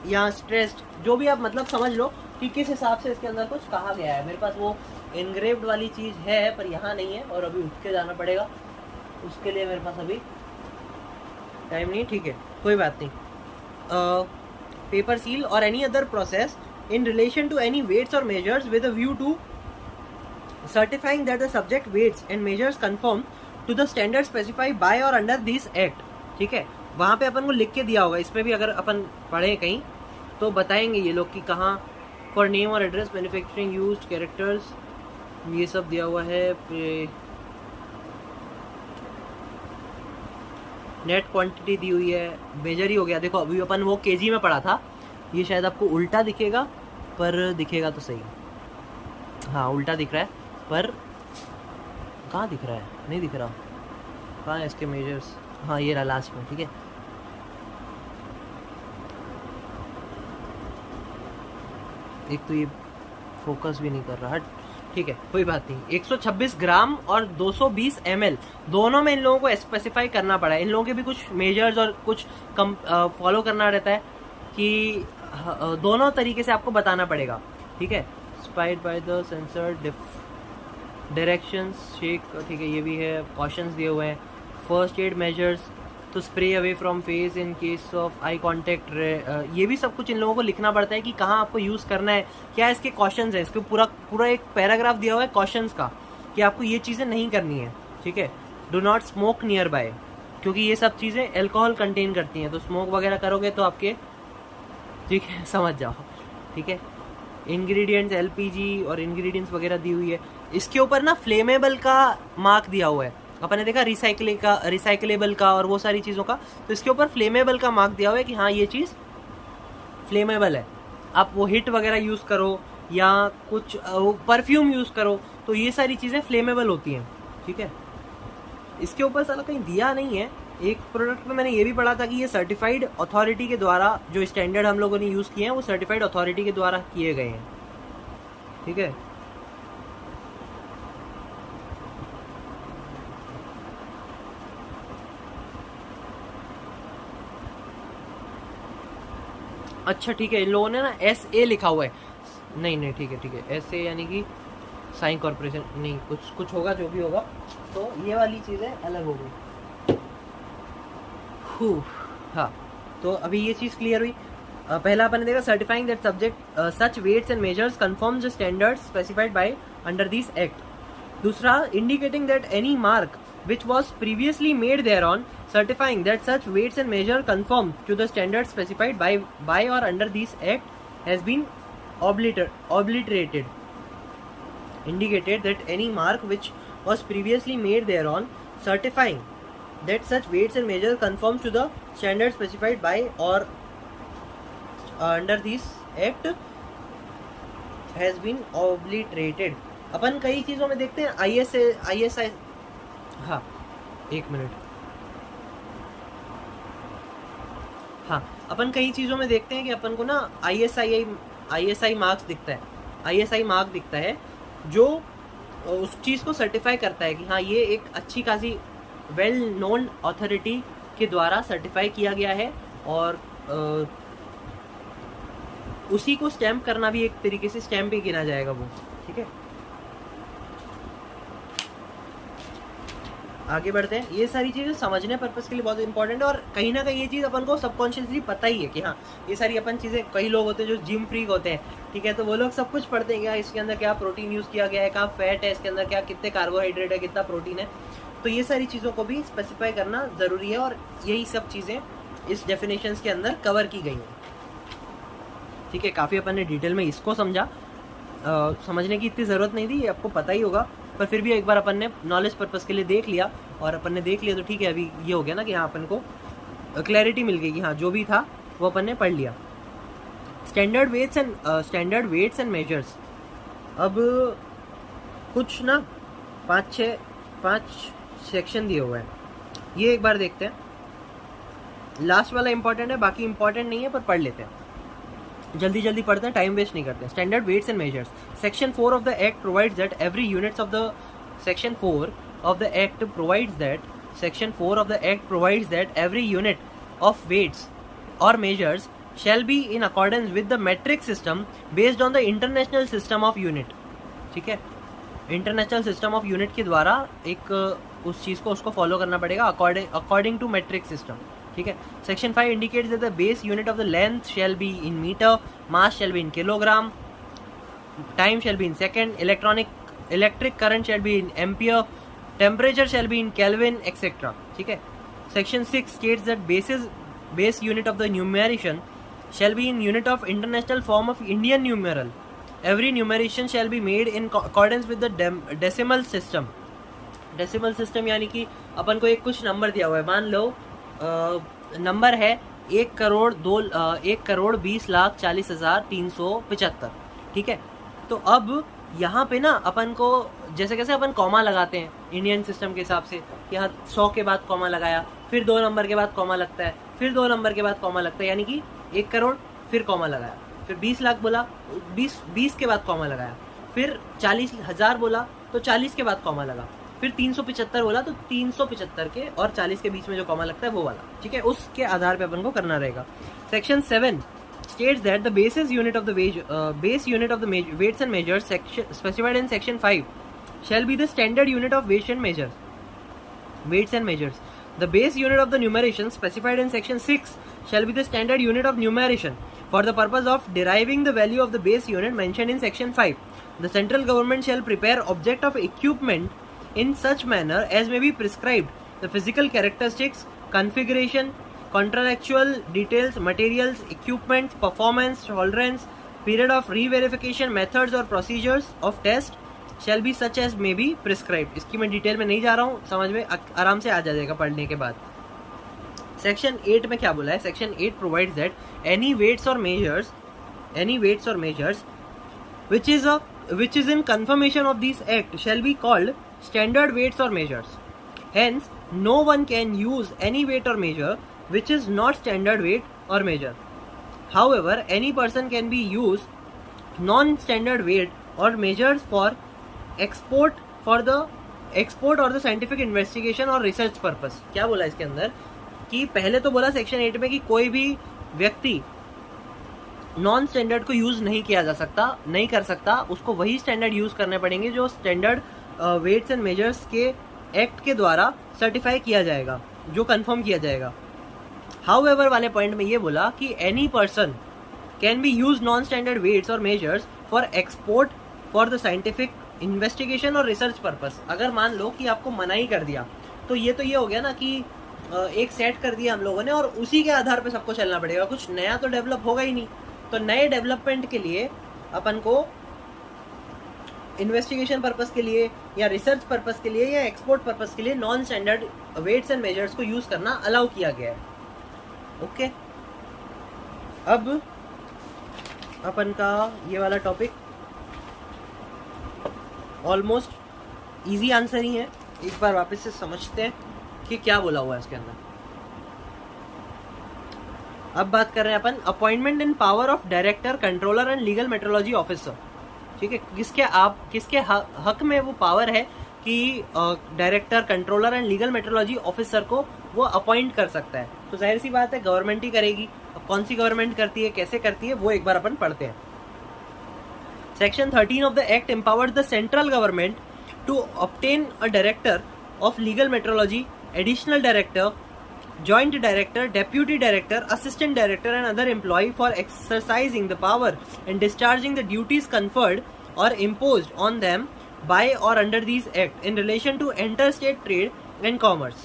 या स्ट्रेस्ड, जो भी आप मतलब समझ लो कि किस हिसाब से इसके अंदर कुछ कहा गया है। मेरे पास वो इनग्रेव्ड वाली चीज़ है पर यहाँ नहीं है और अभी उठ के जाना पड़ेगा, उसके लिए मेरे पास अभी टाइम नहीं, ठीक है कोई बात नहीं। पेपर सील और any other process in relation to any weights or measures with a view to certifying that the subject weights and measures conform to the standard specified by or under this act, ठीक है। वहाँ पे अपन को लिख के दिया होगा, इसमें भी अगर अपन पढ़े कहीं तो बताएंगे ये लोग कि कहाँ फॉर नेम और एड्रेस, मैन्युफैक्चरिंग यूज्ड कैरेक्टर्स, ये सब दिया हुआ है। नेट क्वांटिटी दी हुई है, मेजर ही हो गया। देखो अभी अपन वो केजी में पढ़ा था, ये शायद आपको उल्टा दिखेगा पर दिखेगा तो सही, हाँ उल्टा दिख रहा है पर कहाँ दिख रहा है, नहीं दिख रहा, कहाँ है इसके मेजर्स, हाँ ये रहा लास्ट में, ठीक है। एक तो ये फोकस भी नहीं कर रहा, ठीक है कोई बात नहीं। 126 ग्राम और 220 ml दोनों में इन लोगों को स्पेसिफाई करना पड़ा है। इन लोगों के भी कुछ मेजर्स और कुछ कम फॉलो करना रहता है कि दोनों तरीके से आपको बताना पड़ेगा, ठीक है। Spied by the sensor directions shake, ठीक है ये भी है। कॉशंस दिए हुए हैं। फर्स्ट एड मेजर्स, तो spray away from face in case of eye contact, ये भी सब कुछ इन लोगों को लिखना पड़ता है कि कहाँ आपको यूज़ करना है, क्या इसके कॉशंस हैं। इसके पूरा एक पैराग्राफ दिया हुआ है कॉशंस का कि आपको ये चीज़ें नहीं करनी है, ठीक है। Do not smoke near by, क्योंकि ये सब चीज़ें अल्कोहल कंटेन करती हैं, तो स्मोक वगैरह करोगे तो आपके, ठीक है समझ जाओ, ठीक है। इंग्रेडिएंट्स एलपीजी और इंग्रेडिएंट्स वगैरह दी हुई है। इसके ऊपर ना फ्लेमेबल का मार्क दिया हुआ है, अपन ने देखा रिसाइकलेबल का और वो सारी चीज़ों का, तो इसके ऊपर फ्लेमेबल का मार्क दिया हुआ है कि हाँ ये चीज़ फ्लेमेबल है। आप वो हिट वगैरह यूज़ करो या कुछ परफ्यूम यूज़ करो तो ये सारी चीज़ें फ्लेमेबल होती हैं, ठीक है। इसके ऊपर साला कहीं दिया नहीं है। एक प्रोडक्ट में मैंने ये भी पढ़ा था कि ये सर्टिफाइड अथॉरिटी के द्वारा, जो स्टैंडर्ड हम लोगों ने यूज़ किए हैं वो सर्टिफाइड अथॉरिटी के द्वारा किए गए हैं, ठीक है। अच्छा ठीक है, इन लोगों ने ना SA लिखा हुआ है, नहीं ठीक है SA यानी कि साइन कॉर्पोरेशन, नहीं कुछ होगा जो भी होगा, तो ये वाली चीज़ें अलग हो गई। हाँ तो अभी ये चीज़ क्लियर हुई। पहला अपन ने देखा certifying that subject such weights and measures conform the standards specified by under this act. दूसरा indicating that any mark which was previously made thereon, certifying that such weights and measure conform to the standards specified by or under this act has been obliterated. Indicated that any mark which was previously made thereon, certifying that such weights and measure conforms to the standards specified by or under this act has been obliterated. अपन कई चीज़ों में देखते हैं ISI, हाँ एक मिनट, हाँ अपन कई चीज़ों में देखते हैं कि अपन को ना ISI मार्क्स दिखता है, ISI मार्क दिखता है जो उस चीज़ को सर्टिफाई करता है कि हाँ ये एक अच्छी खासी वेल नोन अथॉरिटी के द्वारा सर्टिफाई किया गया है, और उसी को स्टैम्प करना भी एक तरीके से स्टैम्प ही गिना जाएगा वो, ठीक है। आगे बढ़ते हैं। ये सारी चीज़ें समझने पर्पज़ के लिए बहुत इंपॉर्टेंट है, और कहीं ना कहीं ये चीज़ अपन को सबकॉन्शियसली पता ही है कि हाँ ये सारी अपन चीज़ें, कई लोग होते हैं जो जिम फ्रीक होते हैं, ठीक है, तो वो लोग सब कुछ पढ़ते हैं क्या इसके अंदर क्या प्रोटीन यूज़ किया गया है, क्या फैट है इसके अंदर, क्या कितने कार्बोहाइड्रेट है, कितना प्रोटीन है, तो ये सारी चीज़ों को भी स्पेसिफाई करना ज़रूरी है, और यही सब चीज़ें इस डेफिनेशंस के अंदर कवर की गई हैं, ठीक है। काफ़ी अपन ने डिटेल में इसको समझा, समझने की इतनी ज़रूरत नहीं थी, ये आपको पता ही होगा, पर फिर भी एक बार अपन ने नॉलेज पर्पज़ के लिए देख लिया, और अपन ने देख लिया तो ठीक है। अभी ये हो गया ना कि हाँ अपन को क्लैरिटी मिल गई कि हाँ जो भी था वो अपन ने पढ़ लिया। Standard weights and measures. अब कुछ ना 5 सेक्शन दिए हुए हैं, ये एक बार देखते हैं। लास्ट वाला इंपॉर्टेंट है, बाकी इंपॉर्टेंट नहीं है पर पढ़ लेते हैं, जल्दी जल्दी पढ़ते हैं, टाइम वेस्ट नहीं करते हैं। Standard weights and measures. Section 4 of the act provides that every units of the section 4 of the act provides that section 4 of the act provides that every unit of weights or measures shall be in accordance with the metric system based on the international system of unit। ठीक है, इंटरनेशनल सिस्टम ऑफ यूनिट के द्वारा एक उस चीज़ को उसको फॉलो करना पड़ेगा अकॉर्डिंग टू मेट्रिक सिस्टम। ठीक है। Section 5 indicates that the base unit of the length shall be in metre, mass shall be in kilogram, time shall be in second, electric current shall be in ampere, temperature shall be in kelvin etcetera. ठीक है। Section 6 states that base unit of the numeration shall be in unit of international form of Indian numeral. Every numeration shall be made in accordance with the decimal system. Decimal system यानी कि अपन को एक कुछ नंबर दिया हुआ है, मान लो नंबर है 1,20,40,40,375। ठीक है। तो अब यहाँ पे ना अपन को जैसे कैसे अपन कॉमा लगाते हैं इंडियन सिस्टम के हिसाब से, यहाँ 100 के बाद कॉमा लगाया, फिर 2 नंबर के बाद कॉमा लगता है, फिर 2 नंबर के बाद कॉमा लगता है, यानी कि 1 करोड़ फिर कॉमा लगाया, फिर 20 लाख बोला 20 के बाद कॉमा लगाया, फिर 40,000 बोला तो 40 के बाद कॉमा लगा, फिर 375 बोला तो 375 के और 40 के बीच में जो कॉमा लगता है वो वाला। ठीक है, उसके आधार पे अपन को करना रहेगा। Section 7 states that the base unit of the weights and measures specified in section 5 shall be the standard unit of weights and measures. The base unit of the numeration specified in section 6 shall be the standard unit of numeration for the purpose of deriving the value of the base unit mentioned in section 5. The central government shall prepare object of equipment in such manner as may be prescribed, the physical characteristics, configuration, contractual details, materials, equipment, performance, tolerance, period of re-verification, methods or procedures of test shall be such as may be prescribed. इसकी मैं डिटेल में नहीं जा रहा हूँ, समझ में आराम से आ जाएगा पढ़ने के बाद। सेक्शन 8 में क्या बोला है? Section 8 provides that any weights or measures which is in confirmation of this act shall be called standard weights or measures. Hence, no one can use any weight or measure which is not standard weight or measure. However, any person can be used non-standard weight or measures for export or the scientific investigation or research purpose. क्या बोला इसके अंदर कि पहले तो बोला सेक्शन 8 में कि कोई भी व्यक्ति नॉन स्टैंडर्ड को यूज नहीं कर सकता, उसको वही स्टैंडर्ड यूज करने पड़ेंगे जो स्टैंडर्ड वेट्स एंड मेजर्स के एक्ट के द्वारा सर्टिफाई किया जाएगा, जो कंफर्म किया जाएगा। However वाले पॉइंट में ये बोला कि any person can be use non standard weights or measures for export for the scientific investigation or research purpose. अगर मान लो कि आपको मनाही कर दिया तो ये हो गया ना कि एक सेट कर दिया हम लोगों ने और उसी के आधार पे सबको चलना पड़ेगा, कुछ नया तो डेवलप होगा ही नहीं। तो नए डेवलपमेंट के लिए अपन को इन्वेस्टिगेशन पर्पस के लिए या रिसर्च पर्पस के लिए या एक्सपोर्ट पर्पस के लिए non standard weights and measures को यूज करना अलाउ किया गया है। ओके, अब अपन का ये वाला टॉपिक ऑलमोस्ट इजी आंसर ही है, एक बार वापस से समझते हैं कि क्या बोला हुआ है इसके अंदर। अब बात कर रहे हैं अपन appointment in power of director, controller and legal metrology officer. ठीक है, किसके हक में वो पावर है कि director, controller and legal metrology officer को वो अपॉइंट कर सकता है। तो जाहिर सी बात है गवर्नमेंट ही करेगी। अब कौन सी गवर्नमेंट करती है, कैसे करती है, वो एक बार अपन पढ़ते हैं। Section 13 of the act empowers the central government to obtain a director of legal metrology, additional director, joint director, deputy director, assistant director and other employee for exercising the power and discharging the duties conferred or imposed on them by or under these act in relation to interstate trade and commerce.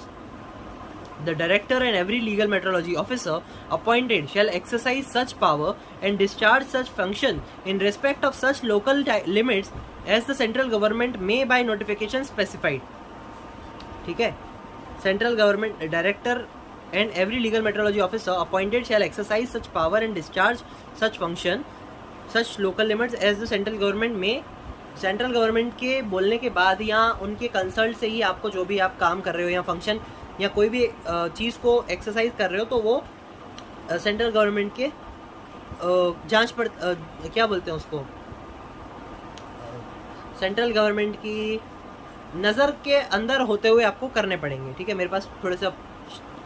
The director and every legal metrology officer appointed shall exercise such power and discharge such function in respect of such local limits as the central government may by notification specified. ठीक है, central government director and every legal metrology officer appointed shall exercise such power and discharge such function, such local limits as the central government may. Central government के बोलने के बाद या उनके कंसल्ट से ही आपको जो भी आप काम कर रहे हो या फंक्शन या कोई भी चीज़ को एक्सरसाइज कर रहे हो, तो वो सेंट्रल गवर्नमेंट के जांच पर क्या बोलते हैं उसको, सेंट्रल गवर्नमेंट की नज़र के अंदर होते हुए आपको करने पड़ेंगे। ठीक है, मेरे पास थोड़े से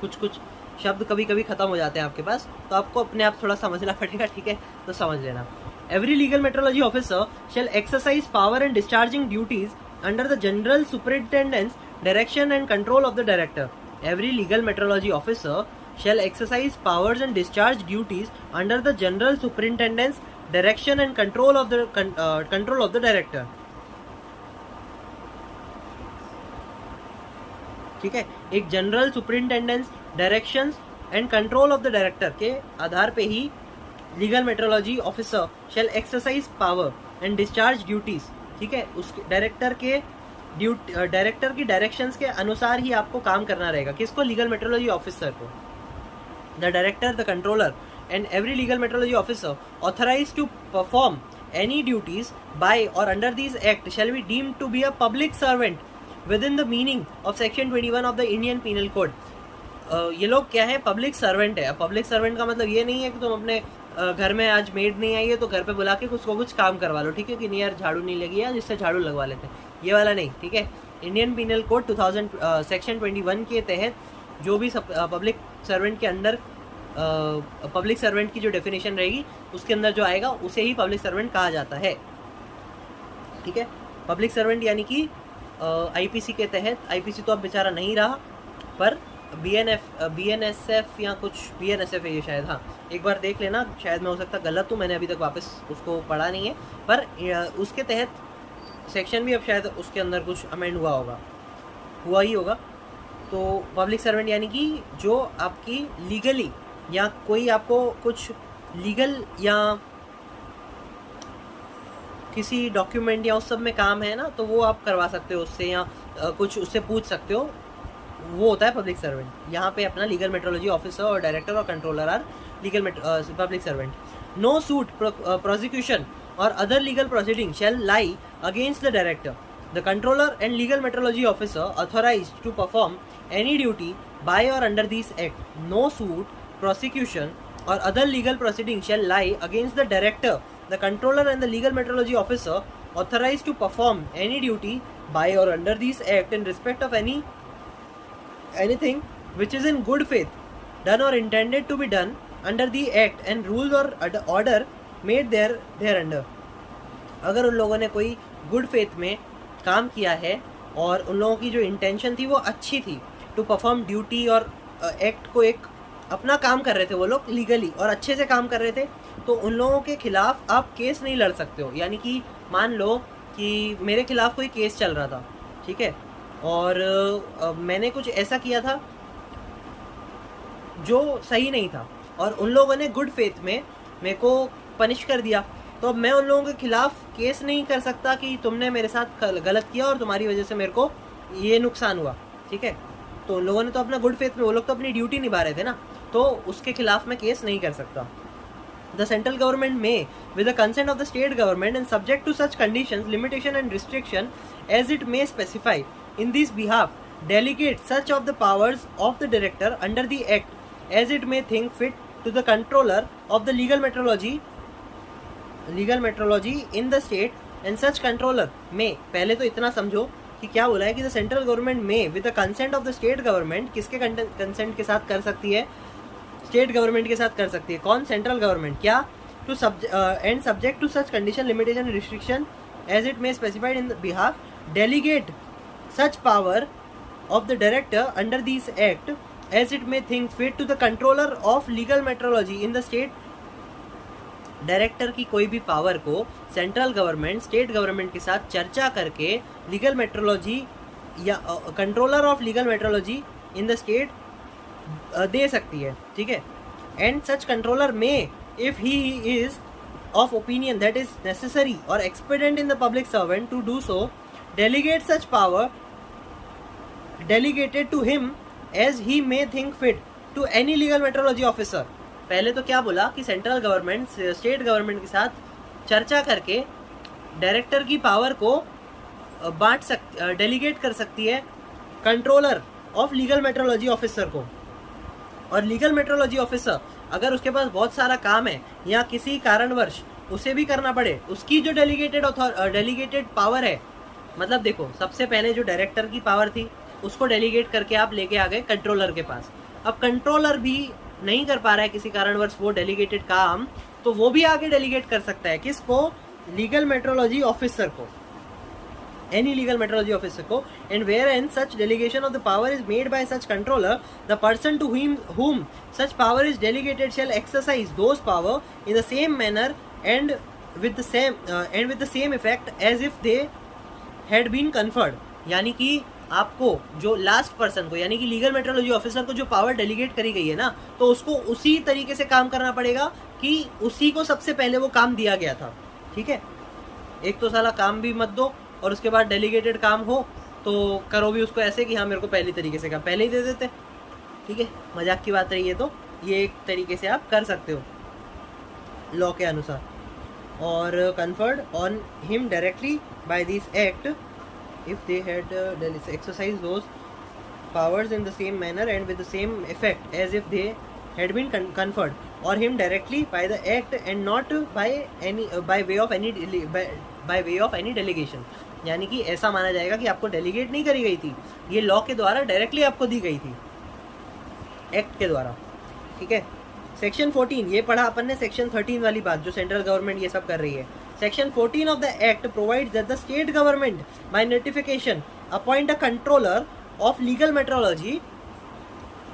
कुछ शब्द कभी कभी ख़त्म हो जाते हैं आपके पास, तो आपको अपने आप थोड़ा समझना पड़ेगा। ठीक है, तो समझ लेना। Every legal metrology officer shall exercise power and discharging duties under the general superintendence direction and control of the director. Every legal metrology officer shall exercise powers and discharge duties under the general superintendence direction and control of the director। ठीक है, एक general superintendence directions and control of the director के आधार पे ही legal metrology officer shall exercise power and discharge duties. ठीक है, उस डायरेक्टर की डायरेक्शंस के अनुसार ही आपको काम करना रहेगा। किसको? लीगल मेट्रोलॉजी ऑफिसर को। The director, the controller, and every legal metrology officer authorized to perform any duties by or under these act shall be deemed to be a public servant within the meaning of section 21 of the Indian Penal Code। ये लोग क्या है? पब्लिक सर्वेंट है। पब्लिक सर्वेंट का मतलब ये नहीं है कि तुम अपने घर में आज मेड नहीं आई है तो घर पे बुला के कुछ काम करवा लो। ठीक है, कि नहीं यार झाड़ू नहीं लगी है, जिससे झाड़ू लगवा लेते हैं, ये वाला नहीं। ठीक है, इंडियन पीनल कोड 2000 सेक्शन 21 के तहत जो भी पब्लिक सर्वेंट के अंदर पब्लिक सर्वेंट की जो डेफिनेशन रहेगी उसके अंदर जो आएगा उसे ही पब्लिक सर्वेंट कहा जाता है। ठीक है, पब्लिक सर्वेंट यानी कि आईपीसी के तहत, आईपीसी तो अब बेचारा नहीं रहा, पर बीएनएसएफ या कुछ बीएनएसएफ है ये शायद, हाँ एक बार देख लेना, शायद मैं हो सकता गलत हूँ, मैंने अभी तक वापस उसको पढ़ा नहीं है, पर उसके तहत सेक्शन भी अब शायद उसके अंदर कुछ अमेंड हुआ ही होगा। तो पब्लिक सर्वेंट यानी कि जो आपकी लीगली या कोई आपको कुछ लीगल या किसी डॉक्यूमेंट या उस सब में काम है ना, तो वो आप करवा सकते हो उससे, या कुछ उससे पूछ सकते हो, वो होता है पब्लिक सर्वेंट। यहाँ पे अपना लीगल मेट्रोलॉजी ऑफिसर और डायरेक्टर और controller are legal public servant. No suit, prosecution or other legal proceeding shall lie against the director. The controller and legal metrology officer authorized to perform any duty by or under these act. No suit, prosecution or other legal proceeding shall lie against the director, the controller and the legal metrology officer authorized to perform any duty by or under these act in respect of anything which is in good faith done or intended to be done under the act and rules or order made thereunder। अगर उन लोगों ने कोई गुड फेथ में काम किया है और उन लोगों की जो इंटेंशन थी वो अच्छी थी, टू परफॉर्म ड्यूटी और एक्ट को एक अपना काम कर रहे थे वो लोग लीगली और अच्छे से काम कर रहे थे, तो उन लोगों के खिलाफ आप केस नहीं लड़ सकते हो। यानी कि मान लो कि मेरे खिलाफ कोई केस चल रहा था, ठीक है, और मैंने कुछ ऐसा किया था जो सही नहीं था और उन लोगों ने गुड फेथ में मेरे को पनिश कर दिया, तो अब मैं उन लोगों के खिलाफ केस नहीं कर सकता कि तुमने मेरे साथ गलत किया और तुम्हारी वजह से मेरे को ये नुकसान हुआ। ठीक है, तो उन लोगों ने तो अपना गुड फेथ में, वो लोग तो अपनी ड्यूटी निभा रहे थे ना, तो उसके खिलाफ मैं केस नहीं कर सकता। The central government may with the consent of the state government and subject to such conditions, limitation and restriction as it may specify in this behalf, delegate such of the powers of the director under the act as it may think fit to the controller of the legal metrology in the state and such controller may. पहले तो इतना समझो कि क्या बोला है कि the central government may with the consent of the state government, किसके कंसेंट के साथ कर सकती है? स्टेट गवर्नमेंट के साथ कर सकती है। कौन? Central government. क्या? To and subject to such condition, limitation, restriction as it may specified in the behalf, delegate such power of the director under this act as it may think fit to the controller of legal metrology in the state. Director की कोई भी पावर को सेंट्रल गवर्नमेंट स्टेट गवर्नमेंट के साथ चर्चा करके लीगल मेट्रोलॉजी या controller of legal metrology in the state दे सकती है। ठीक है, and such controller may, if he is of opinion that is necessary or expedient in the public servant to do so, delegate such power delegated to him as he may think fit to any legal metrology officer. पहले तो क्या बोला कि सेंट्रल गवर्नमेंट स्टेट गवर्नमेंट के साथ चर्चा करके डायरेक्टर की पावर को डेलीगेट कर सकती है controller of legal metrology officer को। और लीगल मेट्रोलॉजी ऑफिसर अगर उसके पास बहुत सारा काम है या किसी कारणवश उसे भी करना पड़े, उसकी जो डेलीगेटेड पावर है, मतलब देखो सबसे पहले जो डायरेक्टर की पावर थी उसको डेलीगेट करके आप लेके आ गए कंट्रोलर के पास। अब कंट्रोलर भी नहीं कर पा रहा है किसी कारणवश वो डेलीगेटेड काम, तो वो भी आगे डेलीगेट कर सकता है किसको? लीगल मेट्रोलॉजी ऑफिसर को, any legal metrology officer को। and wherein such delegation of the power is made by such controller, the person to whom such power is delegated shall exercise those power in the same manner and with the same effect as if they had been conferred। यानी कि आपको जो लास्ट पर्सन को यानी कि लीगल मेट्रोलॉजी ऑफिसर को जो पावर डेलीगेट करी गई है ना, तो उसको उसी तरीके से काम करना पड़ेगा कि उसी को सबसे पहले वो काम दिया गया था। ठीक है, एक तो साला काम भी मत दो और उसके बाद डेलीगेटेड काम हो तो करो भी उसको ऐसे कि हाँ मेरे को पहली तरीके से काम पहले ही दे देते। ठीक है, मजाक की बात रही है, तो ये एक तरीके से आप कर सकते हो लॉ के अनुसार। और conferred on him directly by this act if they had exercise those powers in the same manner and with the same effect as if they had been conferred or him directly by the act and not by way of any delegation. यानी कि ऐसा माना जाएगा कि आपको डेलीगेट नहीं करी गई थी, ये लॉ के द्वारा डायरेक्टली आपको दी गई थी, एक्ट के द्वारा। ठीक है, सेक्शन 14 ये पढ़ा अपन ने, सेक्शन 13 वाली बात जो सेंट्रल गवर्नमेंट ये सब कर रही है। Section 14 of the act provides that the state government by notification appoint a controller of legal metrology,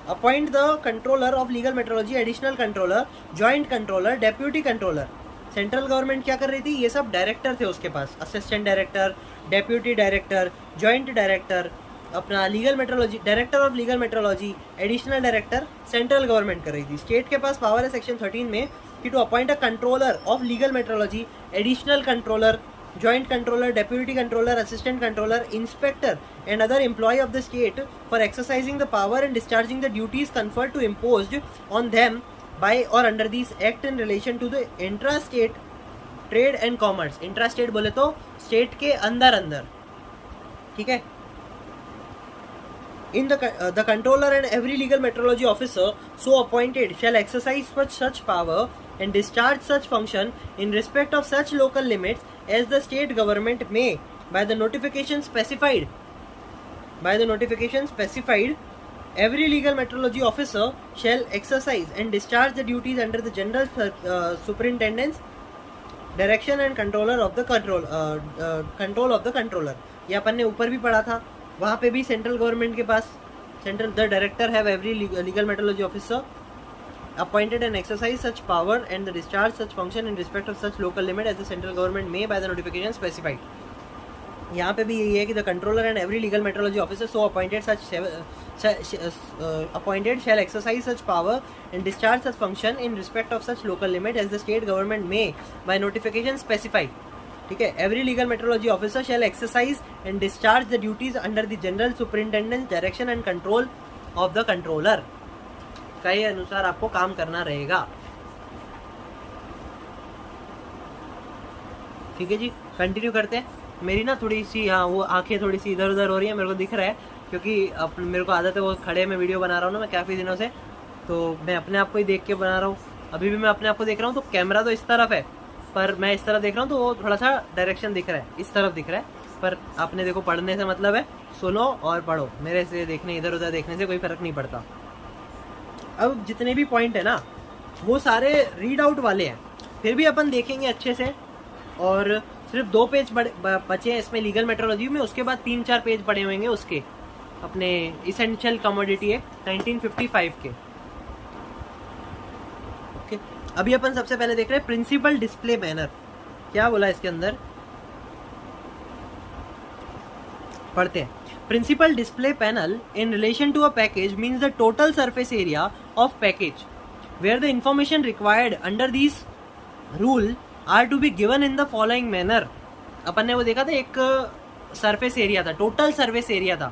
appoint the controller of legal metrology, additional controller, joint controller, deputy controller. Central government क्या कर रही थी? ये सब डायरेक्टर थे उसके पास, assistant director, deputy director, joint director, अपना legal metrology, director of legal metrology, additional director central government कर रही थी। स्टेट के पास पावर है सेक्शन 13 में कि to appoint a controller of legal metrology, additional controller, joint controller, deputy controller, assistant controller, inspector and other employ of the state for exercising the power and discharging the duties conferred to imposed on them by or under these act in relation to the intra-state trade and commerce। intra-state बोले तो state के अंदर अंदर। ठीक है, in the controller and every legal metrology officer so appointed shall exercise such power and discharge such function in respect of such local limits as the state government may by the notification specified every legal metrology officer shall exercise and discharge the duties under the general superintendent's direction and control of the controller। ये अपन ने ऊपर भी पढ़ा था, वहाँ पे भी सेंट्रल गवर्नमेंट के पास the director have every legal metrology officer appointed and exercise such power and the discharge such function in respect of such local limit as the central government may by the notification specified। यहाँ पे भी यही है कि the controller and every legal metrology officer so appointed shall exercise such power and discharge such function in respect of such local limit as the state government may by notification specified. ठीक है, every legal metrology officer shall exercise and discharge the duties under the general superintendence direction and control of the controller. के अनुसार आपको काम करना रहेगा। ठीक है जी, कंटिन्यू करते हैं। मेरी ना थोड़ी सी वो आंखें थोड़ी सी इधर उधर हो रही है, मेरे को दिख रहा है, क्योंकि मेरे को आदत है वो खड़े में वीडियो बना रहा हूँ ना मैं काफ़ी दिनों से, तो मैं अपने आप को ही देख के बना रहा हूँ। अभी भी मैं अपने आप को देख रहा हूँ तो कैमरा तो इस तरफ है, पर मैं इस तरफ देख रहा हूँ तो वो थोड़ा सा डायरेक्शन दिख रहा है, इस तरफ दिख रहा है। पर आपने देखो, पढ़ने से मतलब है सुनो और पढ़ो, मेरे से देखने इधर उधर देखने से कोई फ़र्क नहीं पड़ता। अब जितने भी पॉइंट है ना वो सारे रीड आउट वाले हैं, फिर भी अपन देखेंगे अच्छे से। और सिर्फ 2 पेज बचे हैं इसमें लीगल मेट्रोलॉजी में, उसके बाद 3-4 पेज पड़े होंगे उसके अपने इसेंशियल कमोडिटी एक्ट 1955 के। ओके, अभी अपन सबसे पहले देख रहे हैं प्रिंसिपल डिस्प्ले बैनर। क्या बोला इसके अंदर, पढ़ते हैं। Principal display panel in relation to a package means the total surface area of package where the information required under this rule are to be given in the following manner. अपन ने वो देखा था, एक सरफेस एरिया था, टोटल सरफेस एरिया था,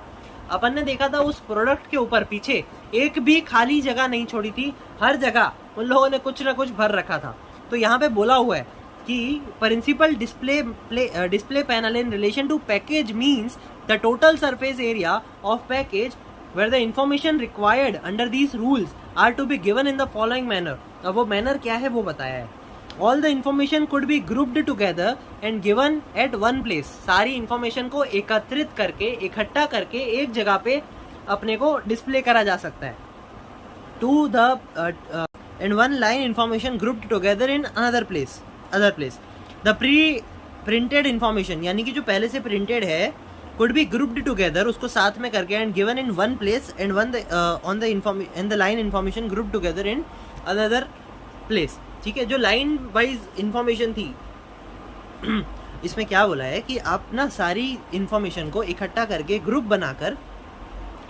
अपन ने देखा था उस प्रोडक्ट के ऊपर पीछे एक भी खाली जगह नहीं छोड़ी थी, हर जगह उन लोगों ने कुछ ना कुछ भर रखा था। तो यहाँ पे बोला हुआ है कि principal display panel in relation to package means the total surface area of package where the information required under these rules are to be given in the following manner। अब वो मैनर क्या है वो बताया है। All the information could be grouped together and given at one place। सारी इंफॉर्मेशन को एकत्रित करके इकट्ठा करके एक जगह पे अपने को डिस्प्ले करा जा सकता है। To the and one line information grouped together in other place। The pre-printed information यानी कि जो पहले से प्रिंटेड है could be grouped together, उसको साथ में करके and given in one place and on the line information grouped together in another place। ठीक है, जो लाइन वाइज इंफॉर्मेशन थी इसमें क्या बोला है कि आप ना सारी इंफॉर्मेशन को इकट्ठा करके ग्रुप बनाकर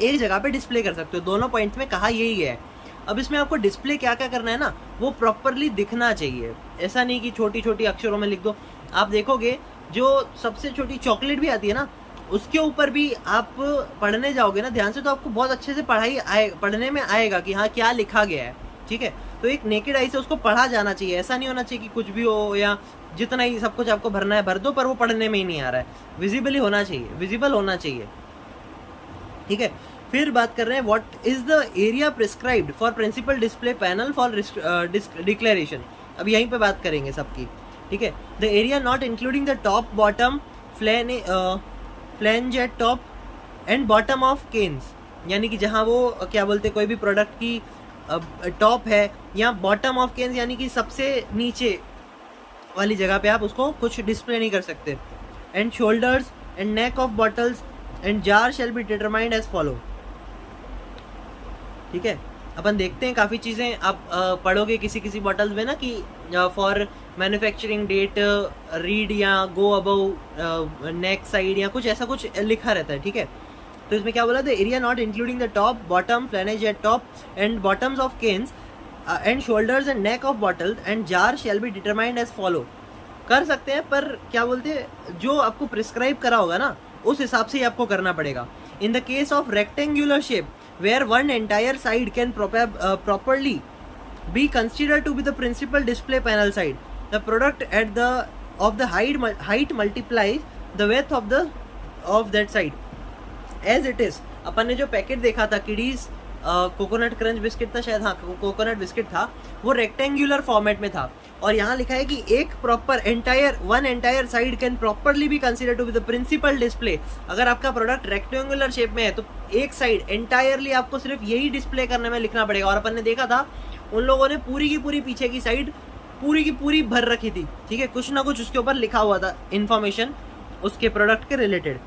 एक जगह पे डिस्प्ले कर सकते हो। दोनों पॉइंट में कहा यही है। अब इसमें आपको डिस्प्ले क्या क्या करना है ना, वो प्रॉपरली दिखना चाहिए। ऐसा नहीं कि छोटी छोटी अक्षरों में लिख दो। आप देखोगे जो सबसे छोटी चॉकलेट भी आती है ना, उसके ऊपर भी आप पढ़ने जाओगे ना ध्यान से, तो आपको बहुत अच्छे से पढ़ने में आएगा कि हाँ क्या लिखा गया है। ठीक है, तो एक नेकेड आई से उसको पढ़ा जाना चाहिए। ऐसा नहीं होना चाहिए कि कुछ भी हो या जितना ही सब कुछ आपको भरना है भर दो, पर वो पढ़ने में ही नहीं आ रहा है। विजिबल होना चाहिए। ठीक है, फिर बात कर रहे हैं what is the area prescribed for principal display panel for declaration. अब यहीं पे बात करेंगे सबकी। ठीक है, the area not including the top bottom flange at top and bottom of cans, यानी कि जहाँ वो क्या बोलते हैं कोई भी प्रोडक्ट की टॉप है या बॉटम ऑफ केन्स यानी कि सबसे नीचे वाली जगह पे आप उसको कुछ डिस्प्ले नहीं कर सकते। And shoulders and neck of bottles and jar shall be determined as follow. ठीक है, अपन देखते हैं काफ़ी चीज़ें आप पढ़ोगे किसी बॉटल्स में ना कि फॉर मैन्युफैक्चरिंग डेट रीड या गो अबव नेक साइड या कुछ ऐसा कुछ लिखा रहता है। ठीक है, तो इसमें क्या बोला, the area not including the top bottom flanges at top and bottoms of cans and shoulders and neck of bottles and jar shall be determined as follow. कर सकते हैं, पर क्या बोलते हैं जो आपको प्रिस्क्राइब करा होगा ना उस हिसाब से ही आपको करना पड़ेगा। In the case of rectangular shape where one entire side can properly be considered to be the principal display panel side, the product at the height multiplies the width of that side as it is। अपन ने जो पैकेट देखा था किडीज कोकोनट क्रंच बिस्किट था शायद, हाँ कोकोनट बिस्किट था, वो रेक्टेंगुलर फॉर्मेट में था और यहाँ लिखा है कि एक proper one entire side can properly be consider to be the principal display. अगर आपका प्रोडक्ट रेक्टेंगुलर शेप में है तो एक साइड एंटायरली आपको सिर्फ यही डिस्प्ले करने में लिखना पड़ेगा। और अपन ने देखा था उन लोगों ने पूरी की पूरी पीछे की साइड पूरी की पूरी भर रखी थी। ठीक है, कुछ ना कुछ उसके ऊपर लिखा हुआ था इन्फॉर्मेशन उसके प्रोडक्ट के रिलेटेड।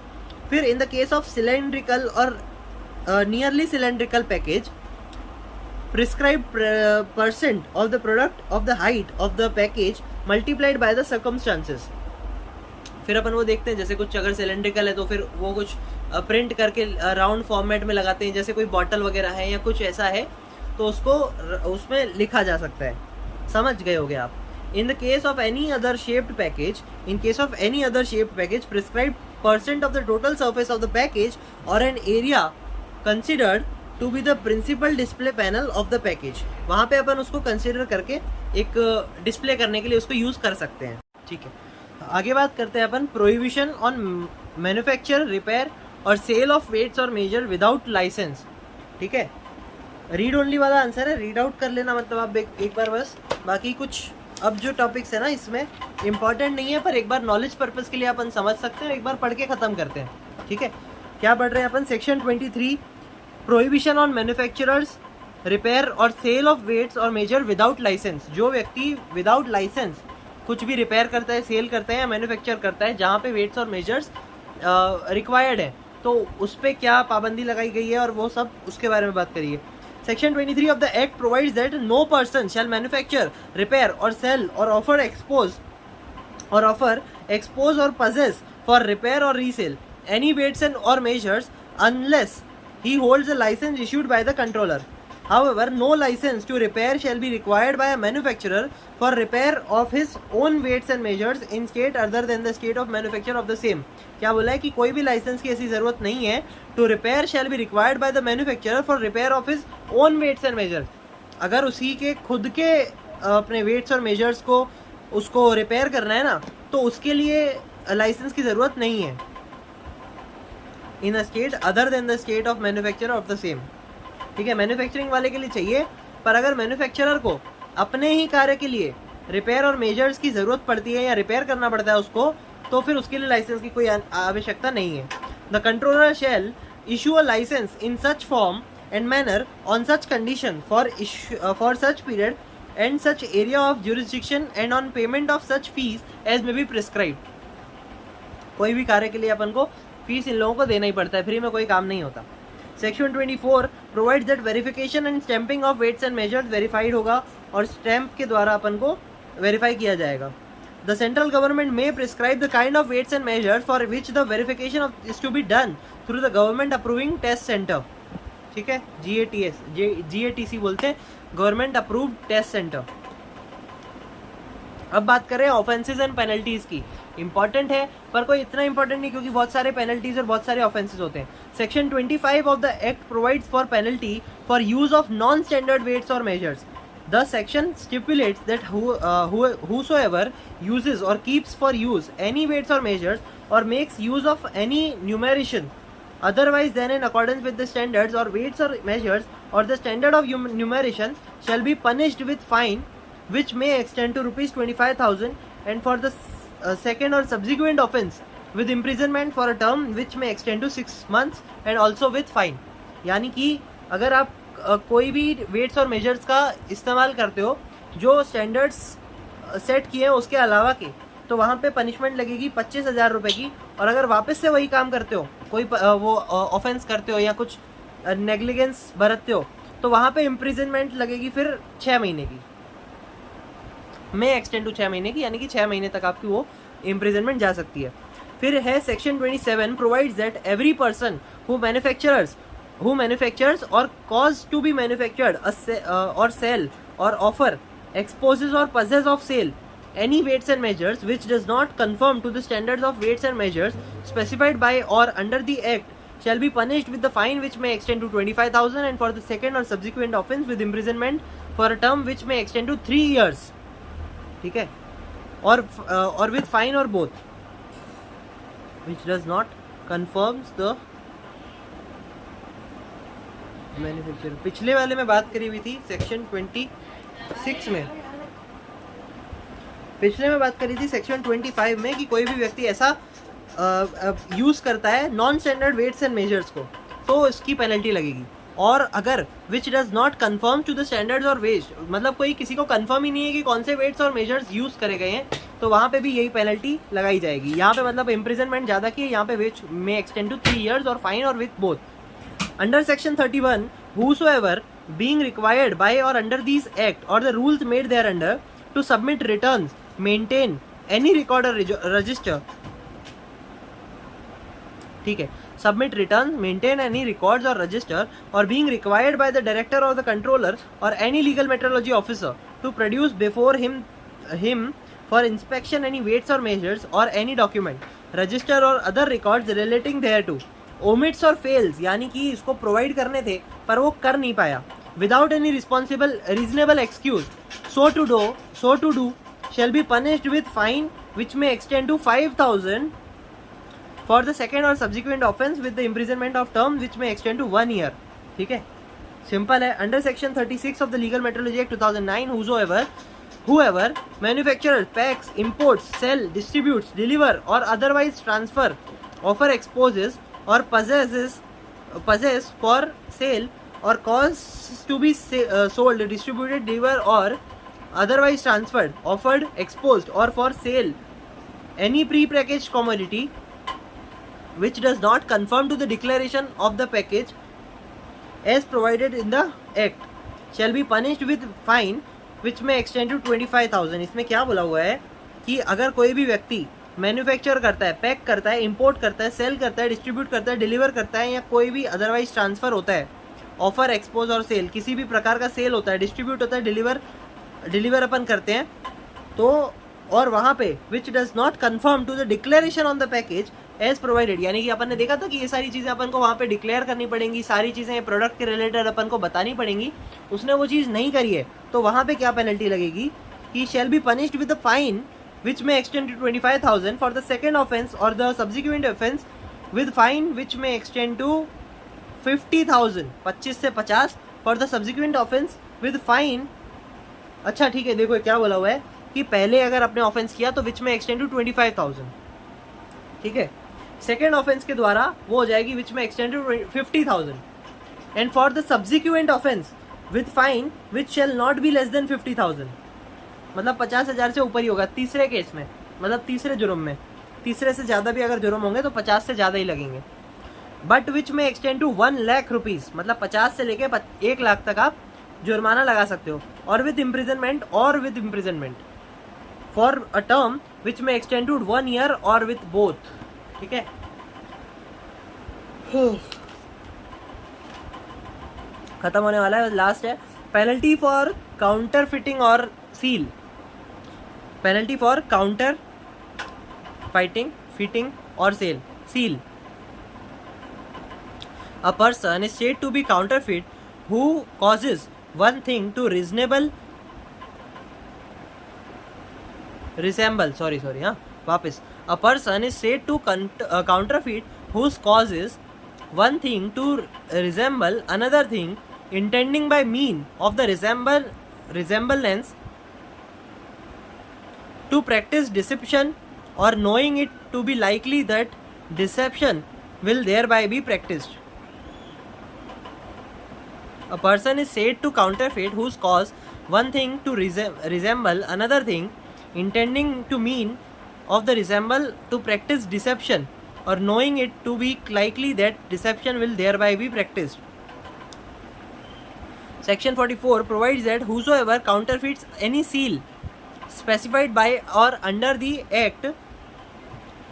फिर in the case of cylindrical और nearly cylindrical package, prescribed percent of the product of the height of the package multiplied by the circumstances। फिर अपन वो देखते हैं जैसे कुछ अगर सिलेंड्रिकल है तो फिर वो कुछ प्रिंट करके राउंड फॉर्मेट में लगाते हैं, जैसे कोई बॉटल वगैरह है या कुछ ऐसा है तो उसको उसमें लिखा जा सकता है। समझ गए होगे आप। In the case of any other shaped package, prescribed percent of the total surface of the package or an area considered to be the principal display panel of the package। वहाँ पे अपन उसको कंसिडर करके एक डिस्प्ले करने के लिए उसको यूज़ कर सकते हैं। ठीक है, आगे बात करते हैं अपन prohibition on manufacture repair or sale of weights or measure without licence. ठीक है, रीड ओनली वाला आंसर है, रीड आउट कर लेना मतलब आप एक बार बस। बाकी कुछ अब जो टॉपिक्स है ना इसमें इंपॉर्टेंट नहीं है, पर एक बार नॉलेज पर्पस के लिए अपन समझ सकते हैं, एक बार पढ़ के ख़त्म करते हैं। ठीक है, क्या पढ़ रहे हैं अपन, section 23 prohibition on manufacturers repair or sale of weights or measure without licence. जो व्यक्ति विदाउट लाइसेंस कुछ भी रिपेयर करता है, सेल करता है या मैन्युफैक्चर करता है जहाँ पे वेट्स और मेजर्स रिक्वायर्ड है, तो उस पर क्या पाबंदी लगाई गई है और वो सब उसके बारे में बात करिए। Section 23 of the Act provides that no person shall manufacture, repair or sell or offer, expose or possess for repair or resale any weights and or measures unless he holds a license issued by the controller। However, no license to repair shall be required by a manufacturer for repair of his own weights and measures in state other than the state of manufacture of the same. क्या बोला है कि कोई भी लाइसेंस की ऐसी जरूरत नहीं है. To repair shall be required by the manufacturer for repair of his own weights and measures. अगर उसी के खुद के अपने वेट्स और मेजर्स को उसको रिपेयर करना है ना, तो उसके लिए लाइसेंस की ज़रूरत नहीं है in a state other than the state of manufacturer of the same. ठीक है, मैन्युफैक्चरिंग वाले के लिए चाहिए, पर अगर मैन्युफैक्चरर को अपने ही कार्य के लिए रिपेयर और मेजर्स की ज़रूरत पड़ती है या रिपेयर करना पड़ता है उसको, तो फिर उसके लिए लाइसेंस की कोई आवश्यकता नहीं है. The controller shall issue a licence in such form and manner on such condition for such period and such area of jurisdiction and on payment of such fees as may be prescribe. कोई भी कार्य के लिए अपन को फीस इन लोगों को देना ही पड़ता है, फ्री में कोई काम नहीं होता. Section 24 provides that verification and stamping of weights and measures verified होगा और स्टैंप के द्वारा अपन को वेरीफाई किया जाएगा. The central government may prescribe the kind of weights and measures for which the verification of is to be done through the government approving test centre. ठीक है, GATC बोलते हैं, गवर्नमेंट अप्रूव्ड टेस्ट सेंटर. अब बात करें ऑफेंसेस एंड पेनल्टीज की. इंपॉर्टेंट है पर कोई इतना इंपॉर्टेंट नहीं, क्योंकि बहुत सारे पेनल्टीज और बहुत सारे ऑफेंसेस होते हैं. Section 25 of the act provides for penalty for use of non standard weights or measures. The section stipulates that whosoever uses or keeps for use any weights or measures or makes use of any numeration otherwise than in accordance with the standards or weights or measures or the standard of numeration shall be punished with fine which may extend to rupees 25,000 and for the second or subsequent offence with imprisonment for a term which may extend to 6 months and also with fine. यानी कि अगर आप कोई भी वेट्स और मेजर्स का इस्तेमाल करते हो जो स्टैंडर्ड्स सेट किए हैं उसके अलावा के, तो वहाँ पे पनिशमेंट लगेगी 25,000 रुपये की. और अगर वापस से वही काम करते हो, कोई वो ऑफेंस करते हो या कुछ नेग्लिजेंस बरतते हो, तो वहाँ पे इम्प्रिजनमेंट लगेगी फिर 6 महीने की, में एक्सटेंड टू 6 महीने की, यानी कि 6 महीने तक आपकी वो इम्प्रिजनमेंट जा सकती है. फिर है section 27 provides that every person who manufactures or cause to be manufactured or sell or offer exposes or possess of sale any weights and measures which does not conform to the standards of weights and measures specified by or under the act shall be punished with the fine which may extend to 25,000 and for the second or subsequent offence with imprisonment for a term which may extend to 3 years. ठीक है, और with fine or both which does not conforms the manufacturer. पिछले वाले में बात करी हुई थी सेक्शन 26 में, पिछले में बात करी थी सेक्शन 25 में कि कोई भी व्यक्ति ऐसा यूज करता है non standard weights and measures को, तो इसकी पेनल्टी लगेगी. और अगर which does not conform to the standards और वेट्स, मतलब कोई किसी को कन्फर्म ही नहीं है कि कौन से वेट्स और मेजर्स यूज करे गए हैं, तो वहाँ पे भी यही पेनल्टी लगाई जाएगी. यहाँ पे मतलब इम्प्रिजनमेंट ज़्यादा की है, यहाँ पे विच में एक्सटेंड टू 3 years और फाइन और with both. Under section 31 whosoever being required by or under these act or the rules made thereunder to submit returns, maintain any record or register. ठीक है, submit returns, maintain any records or register, or being required by the director or the controller or any legal metrology officer to produce before him for inspection any weights or measures or any document, register or other records relating thereto, omits or fails, यानी कि इसको प्रोवाइड करने थे पर वो कर नहीं पाया, without any reasonable excuse, so to do shall be punished with fine which may extend to 5,000 for the second or subsequent offence with the imprisonment of term which may extend to 1 year. ठीक है, सिंपल है. Under section 36 of the Legal Metrology Act 2009 whoever manufactures, packs, imports, sell, distributes, deliver or otherwise transfer, offer, exposes or possess for sale or cause to be sold, distributed, deliver or otherwise transferred, offered, exposed or for sale any pre-packaged commodity which does not conform to the declaration of the package as provided in the act shall be punished with fine which may extend to 25,000. इसमें क्या बोला हुआ है कि अगर कोई भी व्यक्ति मैन्युफैक्चर करता है, पैक करता है, इंपोर्ट करता है, सेल करता है, डिस्ट्रीब्यूट करता है, डिलीवर करता है या कोई भी अदरवाइज ट्रांसफ़र होता है ऑफर, एक्सपोज और सेल, किसी भी प्रकार का सेल होता है, डिस्ट्रीब्यूट होता है, डिलीवर अपन करते हैं, तो और वहाँ पे which does not conform to the declaration on the package as provided, यानी कि अपन ने देखा था कि ये सारी चीज़ें अपन को वहाँ पे डिक्लेयर करनी पड़ेंगी, सारी चीज़ें प्रोडक्ट के रिलेटेड अपन को बतानी पड़ेंगी, उसने वो चीज़ नहीं करी है, तो वहाँ पे क्या पेनल्टी लगेगी कि shall be punished with the fine which में extend to 25,000 for the second offence or the subsequent offence with fine which में एक्सटेंड टू 50,000, 25 से 50 for the subsequent offence with fine. अच्छा ठीक है, देखो क्या बोला हुआ है कि पहले अगर आपने ऑफेंस किया तो विच में एक्सटेंड टू 25,000, ठीक है, सेकेंड ऑफेंस के द्वारा वो हो जाएगी विच में extend to 50,000 and for the subsequent offence with fine which shall not be less than 50,000, मतलब 50,000 से ऊपर ही होगा तीसरे केस में, मतलब तीसरे जुर्म में, तीसरे से ज़्यादा भी अगर जुर्म होंगे तो 50 से ज़्यादा ही लगेंगे। बट विच में एक्सटेंड टू 1 लाख रुपीज़, मतलब 50 से लेके 1 लाख तक आप जुर्माना लगा सकते हो, और with imprisonment for a term which में एक्सटेंड टू 1 ईयर और विथ बोथ, ठीक है। खत्म होने वाला है, लास्ट है पेनल्टी फॉर काउंटर फिटिंग और seal. Penalty for counter fitting और seal. A person is said to be counterfeit who causes one thing to A person is said to counterfeit whose causes one thing to resemble another thing, intending by mean of the resemblance to practice deception, or knowing it to be likely that deception will thereby be practiced. A person is said to counterfeit whose cause one thing to resemble another thing, intending to mean of the resemble to practice deception, or knowing it to be likely that deception will thereby be practiced. Section 44 provides that whosoever counterfeits any seal specified by or under the Act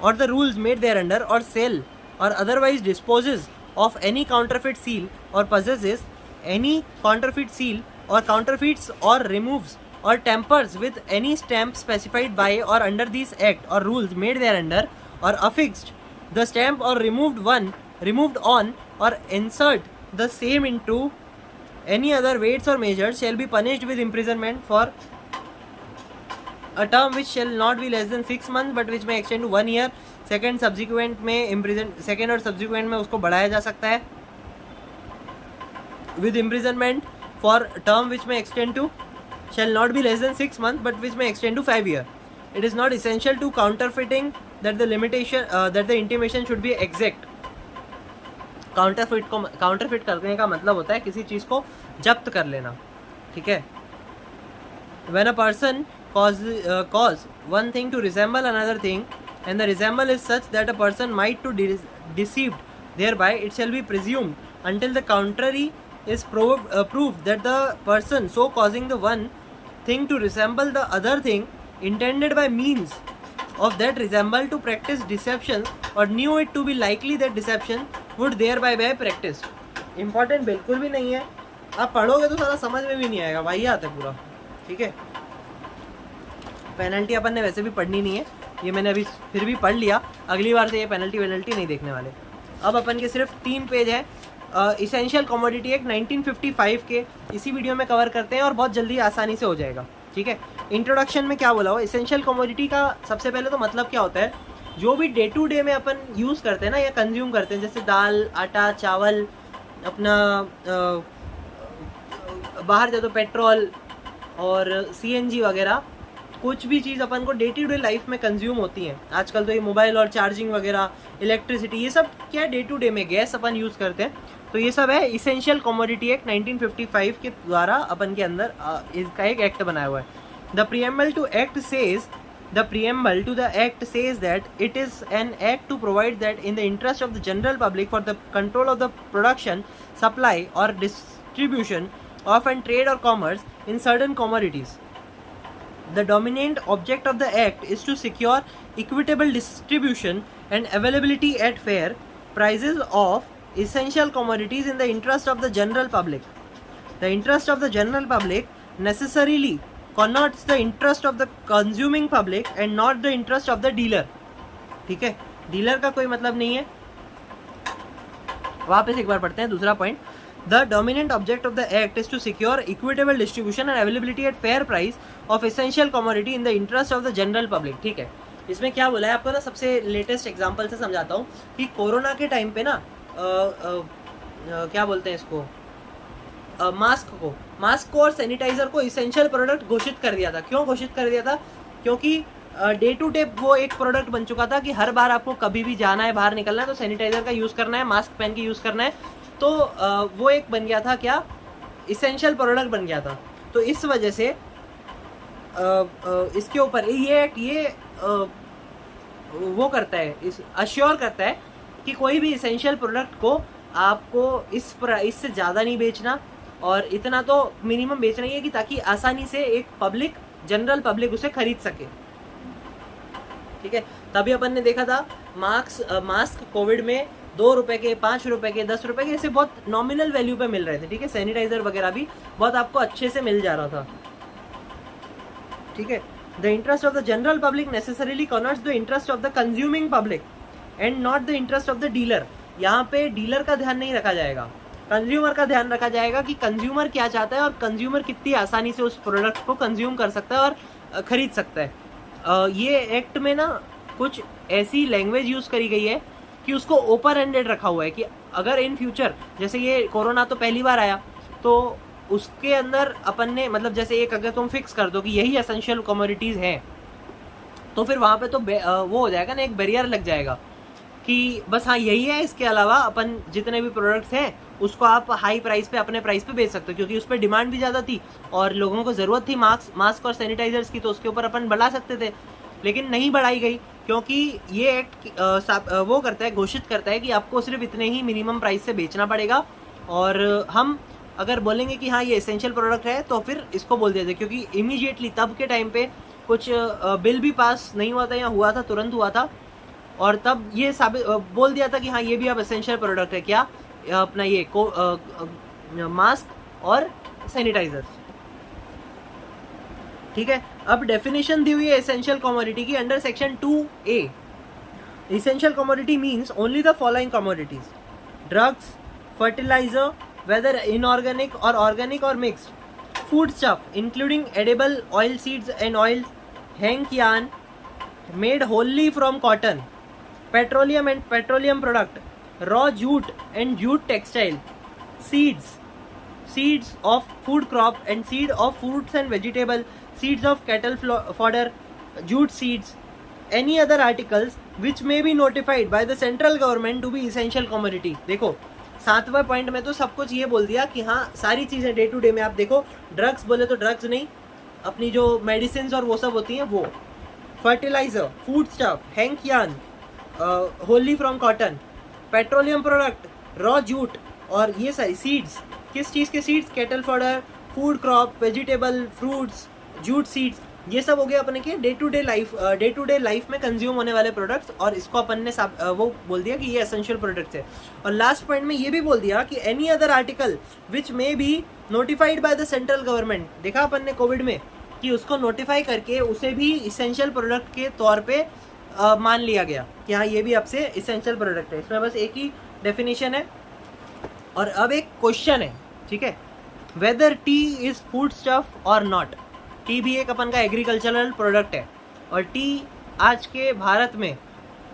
or the rules made thereunder, or sell or otherwise disposes of any counterfeit seal, or possesses any counterfeit seal, or counterfeits or removes or tampers with any stamp specified by or under this Act or rules made thereunder, or affixed the stamp or removed on or insert the same into any other weights or measures, shall be punished with imprisonment for a term which shall not be less than 6 months but which may extend to 1 year. Second subsequent में इम्प्रिजन, सेकेंड और सब्सिक्वेंट में उसको बढ़ाया जा सकता है with imprisonment for term which में extend to shall not be less than 6 months but which may extend to 5 years. It is not essential to counterfeiting that the intimation should be exact. Counterfeit करने का मतलब होता है किसी चीज़ को जब्त कर लेना, ठीक है। When a person cause one thing to resemble another thing, and the resemble is such that a person might to deceived thereby, it shall be presumed until the contrary is proved that the person so causing the one thing to resemble the other thing intended by means of that resemble to practice deception, or knew it to be likely that deception would thereby be practiced. Important बिल्कुल भी नहीं है, आप पढ़ोगे तो सारा समझ में भी नहीं आएगा, वही आता है पूरा, ठीक है। पेनल्टी अपन ने वैसे भी पढ़नी नहीं है, ये मैंने अभी फिर भी पढ़ लिया, अगली बार से ये पेनल्टी नहीं देखने वाले। अब अपन के सिर्फ 3 पेज है इसेंशियल कमोडिटी एक्ट 1955 के, इसी वीडियो में कवर करते हैं और बहुत जल्दी आसानी से हो जाएगा, ठीक है। इंट्रोडक्शन में क्या बोला हुआ, इसेंशियल कमोडिटी का सबसे पहले तो मतलब क्या होता है, जो भी डे टू डे में अपन यूज़ करते हैं ना या कंज्यूम करते हैं, जैसे दाल, आटा, चावल, अपना बाहर जाए तो पेट्रोल और CNG वगैरह, कुछ भी चीज़ अपन को डे टू डे लाइफ में कंज्यूम होती हैं। आजकल तो ये मोबाइल और चार्जिंग वगैरह, इलेक्ट्रिसिटी, ये सब क्या है, डे टू डे में गैस अपन यूज़ करते हैं, तो ये सब है इसेंशियल कमोडिटी एक्ट 1955 के द्वारा अपन के अंदर इसका एक एक्ट बनाया हुआ है। The preamble to the act says that it is an act to provide that in the interest of the general public for the control of the production, supply और डिस्ट्रीब्यूशन ऑफ एंड ट्रेड और commerce in certain commodities. The dominant object of the Act is to secure equitable distribution and availability at fair prices of essential commodities in the interest of the general public. The interest of the general public necessarily connotes the interest of the consuming public and not the interest of the dealer. ठीक है, डीलर का कोई मतलब नहीं है. वापस एक बार पढ़ते हैं दूसरा point. The dominant object of the act is to secure equitable distribution and availability at fair price of essential commodity in the interest of the general public. ठीक है, इसमें क्या बोला है आपको ना, सबसे लेटेस्ट एग्जांपल से समझाता हूँ कि कोरोना के टाइम पे ना क्या बोलते हैं इसको, मास्क को और सैनिटाइजर को इसेंशियल प्रोडक्ट घोषित कर दिया था. क्यों घोषित कर दिया था? क्योंकि डे टू डे वो एक प्रोडक्ट बन चुका था कि हर बार आपको कभी भी जाना है, बाहर निकलना है तो सैनिटाइजर का यूज़ करना है, मास्क पहन के यूज़ करना है. तो वो एक बन गया था क्या, इसेंशियल प्रोडक्ट बन गया था. तो इस वजह से इसके ऊपर ये वो करता है, इस अश्योर करता है कि कोई भी इसेंशियल प्रोडक्ट को आपको इससे ज़्यादा नहीं बेचना और इतना तो मिनिमम बेचना ही है कि ताकि आसानी से एक जनरल पब्लिक उसे खरीद सके. ठीक है, तभी अपन ने देखा था मास्क कोविड में 2 रुपए के, 5 रुपए के, 10 रुपए के, ऐसे बहुत नॉमिनल वैल्यू पे मिल रहे थे. ठीक है, सैनिटाइजर वगैरह भी बहुत आपको अच्छे से मिल जा रहा था. ठीक है, the interest of the general public necessarily converts the interest of the consuming public and not the interest of the dealer. यहाँ पे डीलर का ध्यान नहीं रखा जाएगा, कंज्यूमर का ध्यान रखा जाएगा कि कंज्यूमर क्या चाहता है और कंज्यूमर कितनी आसानी से उस प्रोडक्ट को कंज्यूम कर सकता है और खरीद सकता है. ये एक्ट में ना कुछ ऐसी लैंग्वेज यूज़ करी गई है कि उसको ओपन एंडेड रखा हुआ है कि अगर इन फ्यूचर, जैसे ये कोरोना तो पहली बार आया, तो उसके अंदर अपन ने मतलब जैसे एक अगर तुम फिक्स कर दो कि यही एसेंशियल कमोडिटीज़ हैं, तो फिर वहाँ पे तो वो हो जाएगा ना, एक बैरियर लग जाएगा कि बस हाँ यही है, इसके अलावा अपन जितने भी प्रोडक्ट्स हैं उसको आप हाई प्राइस पे, अपने प्राइस पे बेच सकते हो. क्योंकि उस पर डिमांड भी ज़्यादा थी और लोगों को ज़रूरत थी मास्क और सैनिटाइजर्स की, तो उसके ऊपर अपन बढ़ा सकते थे. लेकिन नहीं बढ़ाई गई क्योंकि ये एक्ट वो करता है, घोषित करता है कि आपको सिर्फ इतने ही मिनिमम प्राइस से बेचना पड़ेगा. और हम अगर बोलेंगे कि हाँ ये एसेंशियल प्रोडक्ट है तो फिर इसको बोल दिया जाए. क्योंकि इमीडिएटली तब के टाइम पे कुछ बिल भी पास नहीं हुआ था या हुआ था, तुरंत हुआ था, और तब ये बोल दिया था कि हाँ ये भी अब एसेंशियल प्रोडक्ट है. क्या अपना ये मास्क और सैनिटाइजर. ठीक है, अब डेफिनेशन दी हुई है एसेंशियल कमोडिटी की under section 2A. Essential commodity means only the following commodities: drugs, fertiliser whether inorganic or organic or mixed, foodstuff including edible oil seeds and oils, hemp yarn made wholly from cotton, petroleum and petroleum product, raw jute and jute textile, seeds of food crop and seed of fruits and vegetable, seeds of cattle fodder, jute seeds, any other articles which may be notified by the central government to be essential commodity. देखो 7वां पॉइंट में तो सब कुछ ये बोल दिया कि हाँ सारी चीज़ें डे टू डे में आप देखो. ड्रग्स बोले तो ड्रग्स नहीं, अपनी जो मेडिसिन और वो सब होती हैं वो, fertiliser, food stuff, hank yarn wholly from cotton, petroleum product, raw jute, और ये सारी सीड्स. किस चीज़ के seeds? Cattle fodder, food crop, vegetable, fruits, jute seeds. ये सब हो गए अपने के डे टू डे लाइफ में कंज्यूम होने वाले प्रोडक्ट्स, और इसको अपन ने वो बोल दिया कि ये एसेंशियल प्रोडक्ट्स है. और लास्ट पॉइंट में ये भी बोल दिया कि any other article which may be notified by the central government. देखा अपन ने कोविड में कि उसको नोटिफाई करके उसे भी इसेंशियल प्रोडक्ट के तौर पे मान लिया गया कि हाँ ये भी आपसे इसेंशियल प्रोडक्ट है. इसमें बस एक ही डेफिनेशन है. और अब एक क्वेश्चन है, ठीक है, whether tea is food stuff और नॉट. टी भी एक अपन का एग्रीकल्चरल प्रोडक्ट है, और टी आज के भारत में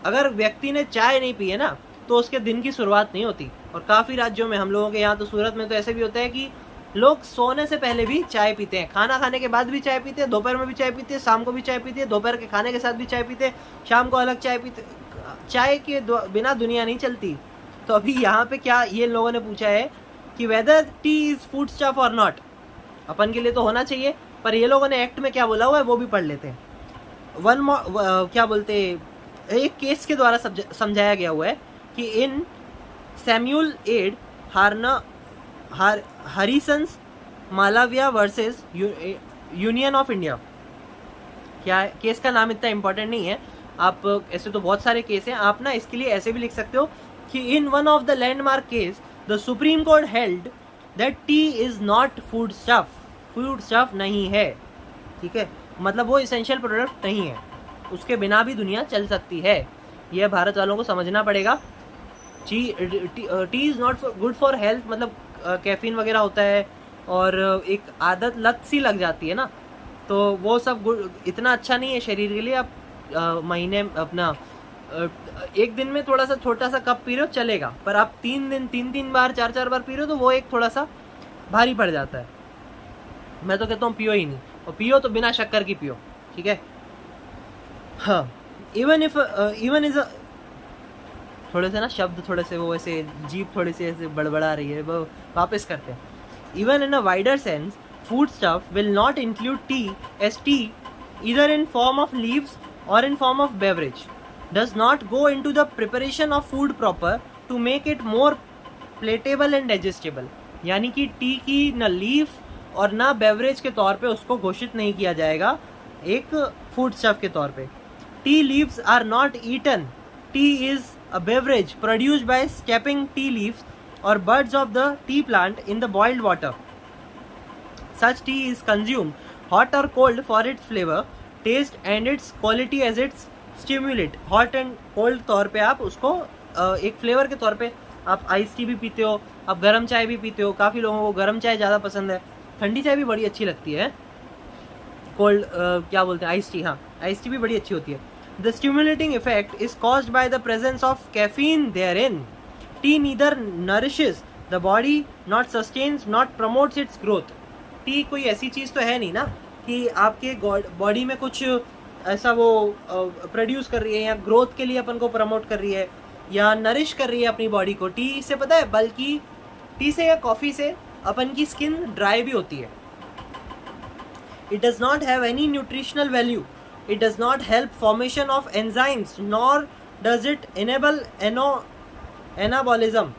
अगर व्यक्ति ने चाय नहीं पी है ना तो उसके दिन की शुरुआत नहीं होती. और काफ़ी राज्यों में, हम लोगों के यहाँ तो सूरत में तो ऐसे भी होता है कि लोग सोने से पहले भी चाय पीते हैं, खाना खाने के बाद भी चाय पीते हैं, दोपहर में भी चाय पीते हैं, शाम को भी चाय पीते हैं, दोपहर के खाने के साथ भी चाय पीते हैं, शाम को अलग चाय पीते. चाय के बिना दुनिया नहीं चलती. तो अभी यहाँ पे क्या ये लोगों ने पूछा है कि whether tea is food stuff और नॉट. अपन के लिए तो होना चाहिए, पर ये लोगों ने एक्ट में क्या बोला हुआ है वो भी पढ़ लेते हैं. क्या बोलते, एक केस के द्वारा समझाया गया हुआ है कि इन सैम्यूल एड हरिसंस Malaviya versus Union of India. क्या है केस का नाम? इतना इंपॉर्टेंट नहीं है, आप ऐसे तो बहुत सारे केस हैं, आप ना इसके लिए ऐसे भी लिख सकते हो कि in one of the landmark case the supreme court held that T is not food stuff नहीं है, ठीक है, मतलब वो इसेंशियल प्रोडक्ट नहीं है, उसके बिना भी दुनिया चल सकती है। यह भारत वालों को समझना पड़ेगा। T is not good for health, मतलब कैफीन वगैरह होता है और एक आदत लत सी लग जाती है ना, तो वो सब इतना अच्छा नहीं है शरीर के लिए। आप महीने अपना एक दिन में थोड़ा सा छोटा सा कप पी रहे हो चलेगा, पर आप 3 बार 4 बार पी रहे हो तो वो एक थोड़ा सा भारी पड़ जाता है। मैं तो कहता हूँ पियो ही नहीं, और पियो तो बिना शक्कर की पियो, ठीक है। हाँ, इवन इज थोड़े से ना शब्द थोड़े से वो ऐसे जीभ थोड़ी सी ऐसे बड़बड़ा रही है, वो वापस करते हैं। Even in a wider sense food stuff will not include tea as tea either in form of leaves or in form of beverage, does not go into the preparation of food proper to make it more palatable and digestible। यानी कि टी की न लीफ और ना बेवरेज के तौर पे उसको घोषित नहीं किया जाएगा एक फूड स्टफ के तौर पे। Tea leaves are not eaten, tea is a beverage produced by steeping tea leaves or buds of the tea plant in the boiled water. Such tea is consumed hot or cold for its flavor, taste and its quality as its stimulant। hot and cold तौर पे आप उसको एक फ्लेवर के तौर पे आप आइस टी भी पीते हो, आप गर्म चाय भी पीते हो। काफ़ी लोगों को गर्म चाय ज़्यादा पसंद है, ठंडी चाय भी बड़ी अच्छी लगती है। कोल्ड क्या बोलते हैं, आइस टी, हाँ आइस टी भी बड़ी अच्छी होती है। The stimulating effect is caused by the presence of caffeine therein. Tea neither nourishes the body, not sustains, not promotes its growth. Tea कोई ऐसी चीज़ तो है नहीं ना कि आपके बॉडी में कुछ ऐसा वो प्रोड्यूस कर रही है या ग्रोथ के लिए अपन को प्रमोट कर रही है या नरिश कर रही है अपनी बॉडी को। टी से पता है, बल्कि टी से या कॉफ़ी से अपन की स्किन ड्राई भी होती है। It does not have any nutritional value, it does not help formation of enzymes, nor does it enable anabolism.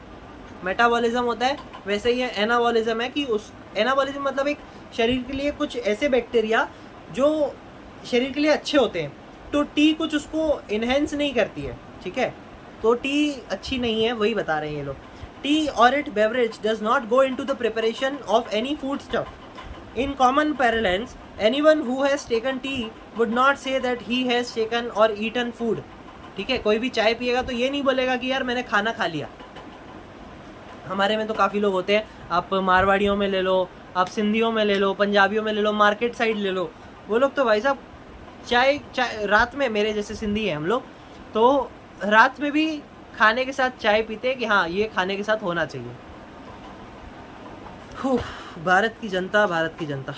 Metabolism होता है, वैसे ही एनाबॉलिज्म है कि उस एनाबॉलिज्म मतलब एक शरीर के लिए कुछ ऐसे बैक्टीरिया जो शरीर के लिए अच्छे होते हैं, तो टी कुछ उसको इन्हेंस नहीं करती है, ठीक है। तो टी अच्छी नहीं है, वही बता रहे हैं ये लोग। Tea or it beverage does not go into the preparation of any food stuff. In common parlance anyone who has taken tea would not say that he has taken or eaten food, ठीक है। कोई भी चाय पिएगा तो ये नहीं बोलेगा कि यार मैंने खाना खा लिया। हमारे में तो काफ़ी लोग होते हैं, आप मारवाड़ियों में ले लो, आप सिंधियों में ले लो, पंजाबियों में ले लो, मार्केट साइड ले लो, वो लोग तो भाई साहब चाय रात में, मेरे जैसे सिंधी हैं हम लोग, तो रात में भी खाने के साथ चाय पीते हैं कि हाँ ये खाने के साथ होना चाहिए। भारत की जनता,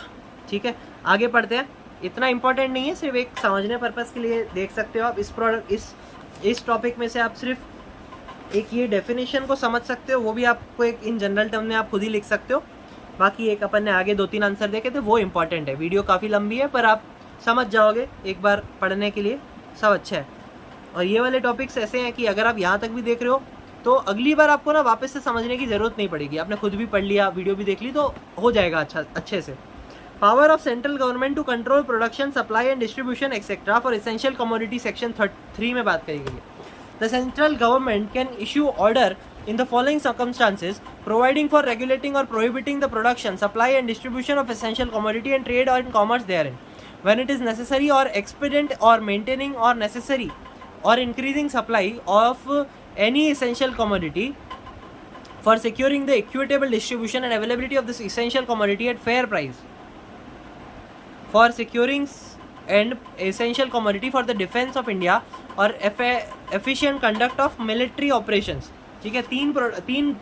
ठीक है। आगे पढ़ते हैं, इतना इम्पोर्टेंट नहीं है, सिर्फ एक समझने पर्पज़ के लिए देख सकते हो आप। इस टॉपिक में से आप सिर्फ एक ये डेफिनेशन को समझ सकते हो, वो भी आपको एक इन जनरल टर्म में आप खुद ही लिख सकते हो। बाकी एक अपन ने आगे 2-3 आंसर देखे थे, वो इम्पॉर्टेंट है। वीडियो काफ़ी लंबी है पर आप समझ जाओगे एक बार पढ़ने के लिए, सब अच्छा है। और ये वाले टॉपिक्स ऐसे हैं कि अगर आप यहाँ तक भी देख रहे हो तो अगली बार आपको ना वापस से समझने की ज़रूरत नहीं पड़ेगी, आपने खुद भी पढ़ लिया, वीडियो भी देख ली तो हो जाएगा अच्छे से। Power of central government to control production, supply and distribution etcetera for essential commodity, section 3 में बात करी गई है। The central government can issue order in the following circumstances, providing for regulating or prohibiting the production, supply and distribution of essential commodity and trade or in commerce therein, when it is necessary or expedient or maintaining or necessary or increasing supply of any essential commodity for securing the equitable distribution and availability of this essential commodity at fair price, for securing and essential commodity for the defense of India or efficient conduct of military operations, ठीक है। तीन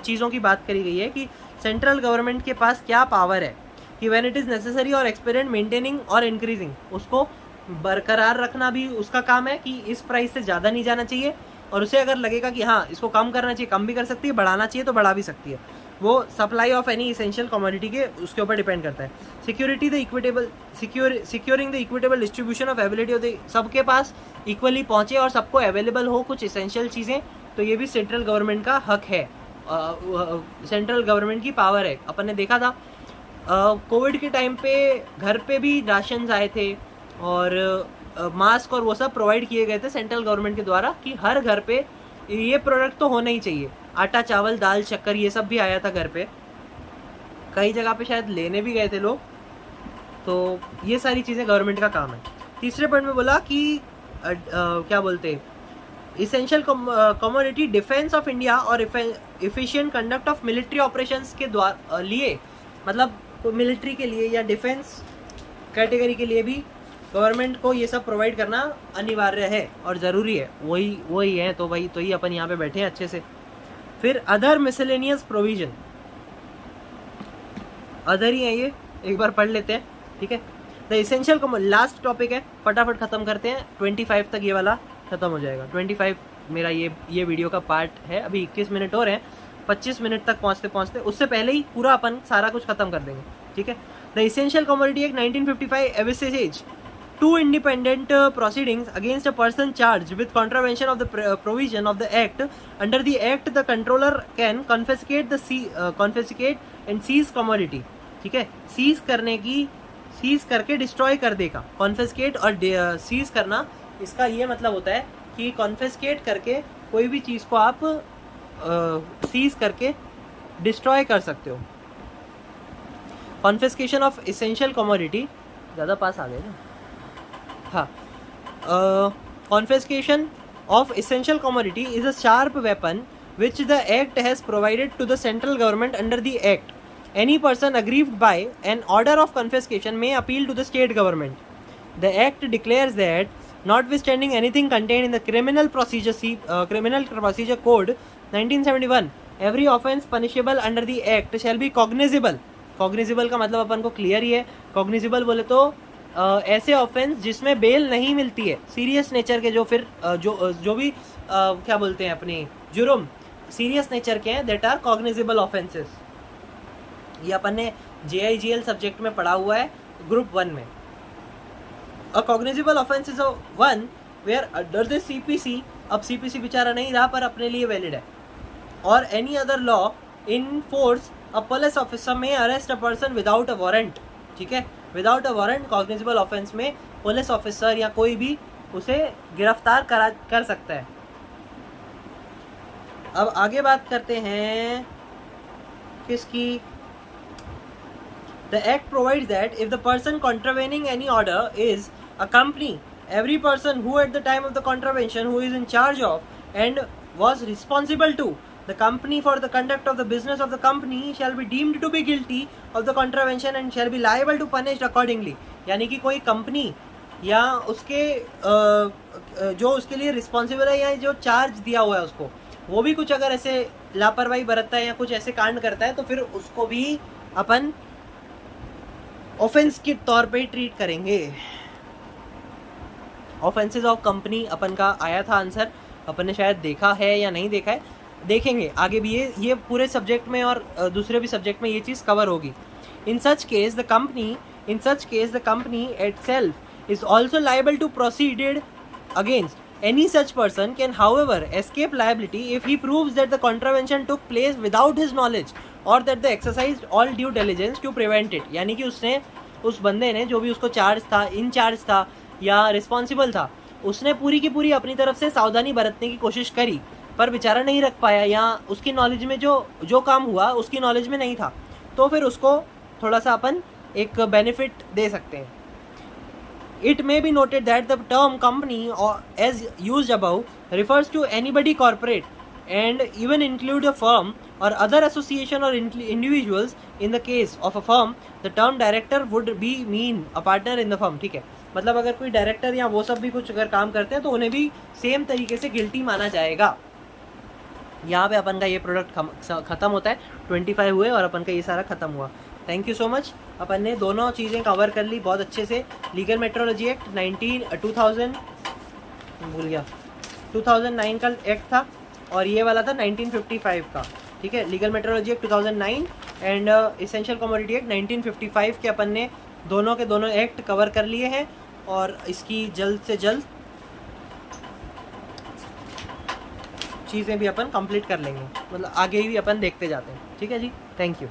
चीज़ों की बात करी गई है कि सेंट्रल गवर्नमेंट के पास क्या पावर है कि व्हेन इट इज़ नेसेसरी और एक्सपेरिमेंट मेंटेनिंग और इंक्रीजिंग, उसको बरकरार रखना भी उसका काम है कि इस प्राइस से ज़्यादा नहीं जाना चाहिए, और उसे अगर लगेगा कि हाँ इसको कम करना चाहिए, कम भी कर सकती है, बढ़ाना चाहिए तो बढ़ा भी सकती है। वो supply of any essential commodity के उसके ऊपर डिपेंड करता है। Security the equitable securing the equitable distribution of ability of the, सबके पास इक्वली पहुँचे और सबको अवेलेबल हो कुछ इसेंशियल चीज़ें, तो ये भी सेंट्रल गवर्नमेंट का हक है, सेंट्रल गवर्नमेंट की पावर है। अपन ने देखा था कोविड के टाइम पे घर पे भी राशन आए थे और मास्क और वो सब प्रोवाइड किए गए थे सेंट्रल गवर्नमेंट के द्वारा कि हर घर पे ये प्रोडक्ट तो होना ही चाहिए। आटा, चावल, दाल, शक्कर ये सब भी आया था घर पे, कई जगह पे शायद लेने भी गए थे लोग, तो ये सारी चीज़ें गवर्नमेंट का काम है। तीसरे पॉइंट में बोला कि क्या बोलते हैं, essential commodity defence of India or efficient conduct of military operations के द्वारा लिए, मतलब मिलिट्री के लिए या डिफेंस कैटेगरी के लिए भी गवर्नमेंट को ये सब प्रोवाइड करना अनिवार्य है और ज़रूरी है, वही है। तो भाई तो ही अपन यहाँ पे बैठे हैं अच्छे से। फिर अदर मिसलेनियस प्रोविजन, अदर ही है ये, एक बार पढ़ लेते हैं, ठीक है। द इसेंशियल लास्ट टॉपिक है, फटाफट ख़त्म करते हैं, 25 तक ये वाला ख़त्म हो जाएगा। 25 मेरा ये वीडियो का पार्ट है। अभी 21 मिनट और हैं, 25 मिनट तक पहुँचते पहुँचते उससे पहले ही पूरा अपन सारा कुछ ख़त्म कर देंगे, ठीक है। The essential commodity act 1955 एविसेज 2 independent proceedings against a person charged with contravention of the provision of the act. Under the act, the controller can confiscate and seize commodity. ठीक है, सीज करके डिस्ट्रॉय कर देगा। कॉन्फिस्केट और सीज करना, इसका ये मतलब होता है कि कॉन्फिस्केट करके कोई भी चीज़ को आप सीज करके डिस्ट्रॉय कर सकते हो। कॉन्फिस्केशन ऑफ इसेंशियल कमोडिटी, ज़्यादा पास आ गए ना, हाँ। Confiscation of essential commodity is a sharp weapon which the act has provided to the central government. Under the act, any person aggrieved by an order of confiscation may appeal to the state government. The act declares that notwithstanding anything contained in the criminal procedure code 1971, every offence punishable under the act shall be cognizable. Cognizable का मतलब अपन को क्लियर ही है। cognizable बोले तो ऐसे ऑफेंस जिसमें बेल नहीं मिलती है, सीरियस नेचर के, जो फिर जो भी क्या बोलते हैं अपने जुर्म सीरियस नेचर के हैं, दैट आर कॉग्निजेबल ऑफेंसेस। ये अपन ने JIGL सब्जेक्ट में पढ़ा हुआ है ग्रुप 1 में। A cognizable offence is one where under the CPC, अब CPC बेचारा नहीं रहा पर अपने लिए वैलिड है, or any other law in force a police officer may arrest a person without a warrant, ठीक है। Without a warrant cognizable offence में पुलिस ऑफिसर या कोई भी उसे गिरफ्तार कर सकता है। अब आगे बात करते हैं किसकी। The act provides that if the person contravening any order is a company, every person who at the time of the contravention who is in charge of and was responsible to the company for the conduct of the business of the company shall be deemed to be guilty of the contravention and shall be liable to punished accordingly. यानी कि कोई कंपनी या उसके जो उसके लिए रिस्पॉन्सिबल है या जो चार्ज दिया हुआ है उसको, वो भी कुछ अगर ऐसे लापरवाही बरतता है या कुछ ऐसे कांड करता है तो फिर उसको भी अपन ऑफेंस के तौर पे ट्रीट करेंगे। ऑफेंसेस ऑफ कंपनी अपन का आया था आंसर, अपन ने शायद देखा है या नहीं देखा है, देखेंगे आगे भी। ये पूरे सब्जेक्ट में और दूसरे भी सब्जेक्ट में ये चीज़ कवर होगी। In such case the company itself is also liable to proceed against any such person can however escape liability if he proves that the contravention took place without his knowledge or that they exercised all due diligence to prevent it. यानी कि उसने, उस बंदे ने जो भी उसको चार्ज था, इंचार्ज था या रिस्पॉन्सिबल था, उसने पूरी की पूरी अपनी तरफ से सावधानी बरतने की कोशिश करी पर बेचारा नहीं रख पाया, या उसकी नॉलेज में जो काम हुआ उसकी नॉलेज में नहीं था, तो फिर उसको थोड़ा सा अपन एक बेनिफिट दे सकते हैं। It may be noted that the term company as used above refers to anybody corporate and even include a firm or other association or individuals. In the case of a firm, the term director would be mean a partner in the firm. ठीक है, मतलब अगर कोई डायरेक्टर या वो सब भी कुछ अगर काम करते हैं तो उन्हें भी सेम तरीके से गिल्टी माना जाएगा। यहाँ पे अपन का ये प्रोडक्ट ख़त्म होता है। 25 हुए और अपन का ये सारा ख़त्म हुआ। Thank you so much. अपन ने दोनों चीज़ें कवर कर ली बहुत अच्छे से। लीगल मेट्रोलॉजी एक्ट 2009 का एक्ट था और ये वाला था 1955 का, ठीक है। Legal metrology act 2009 and essential commodity act 1955 के अपन ने दोनों के दोनों एक्ट कवर कर लिए हैं और इसकी जल्द से जल्द चीज़ें भी अपन कंप्लीट कर लेंगे, मतलब आगे भी अपन देखते जाते हैं। ठीक है जी, थैंक यू।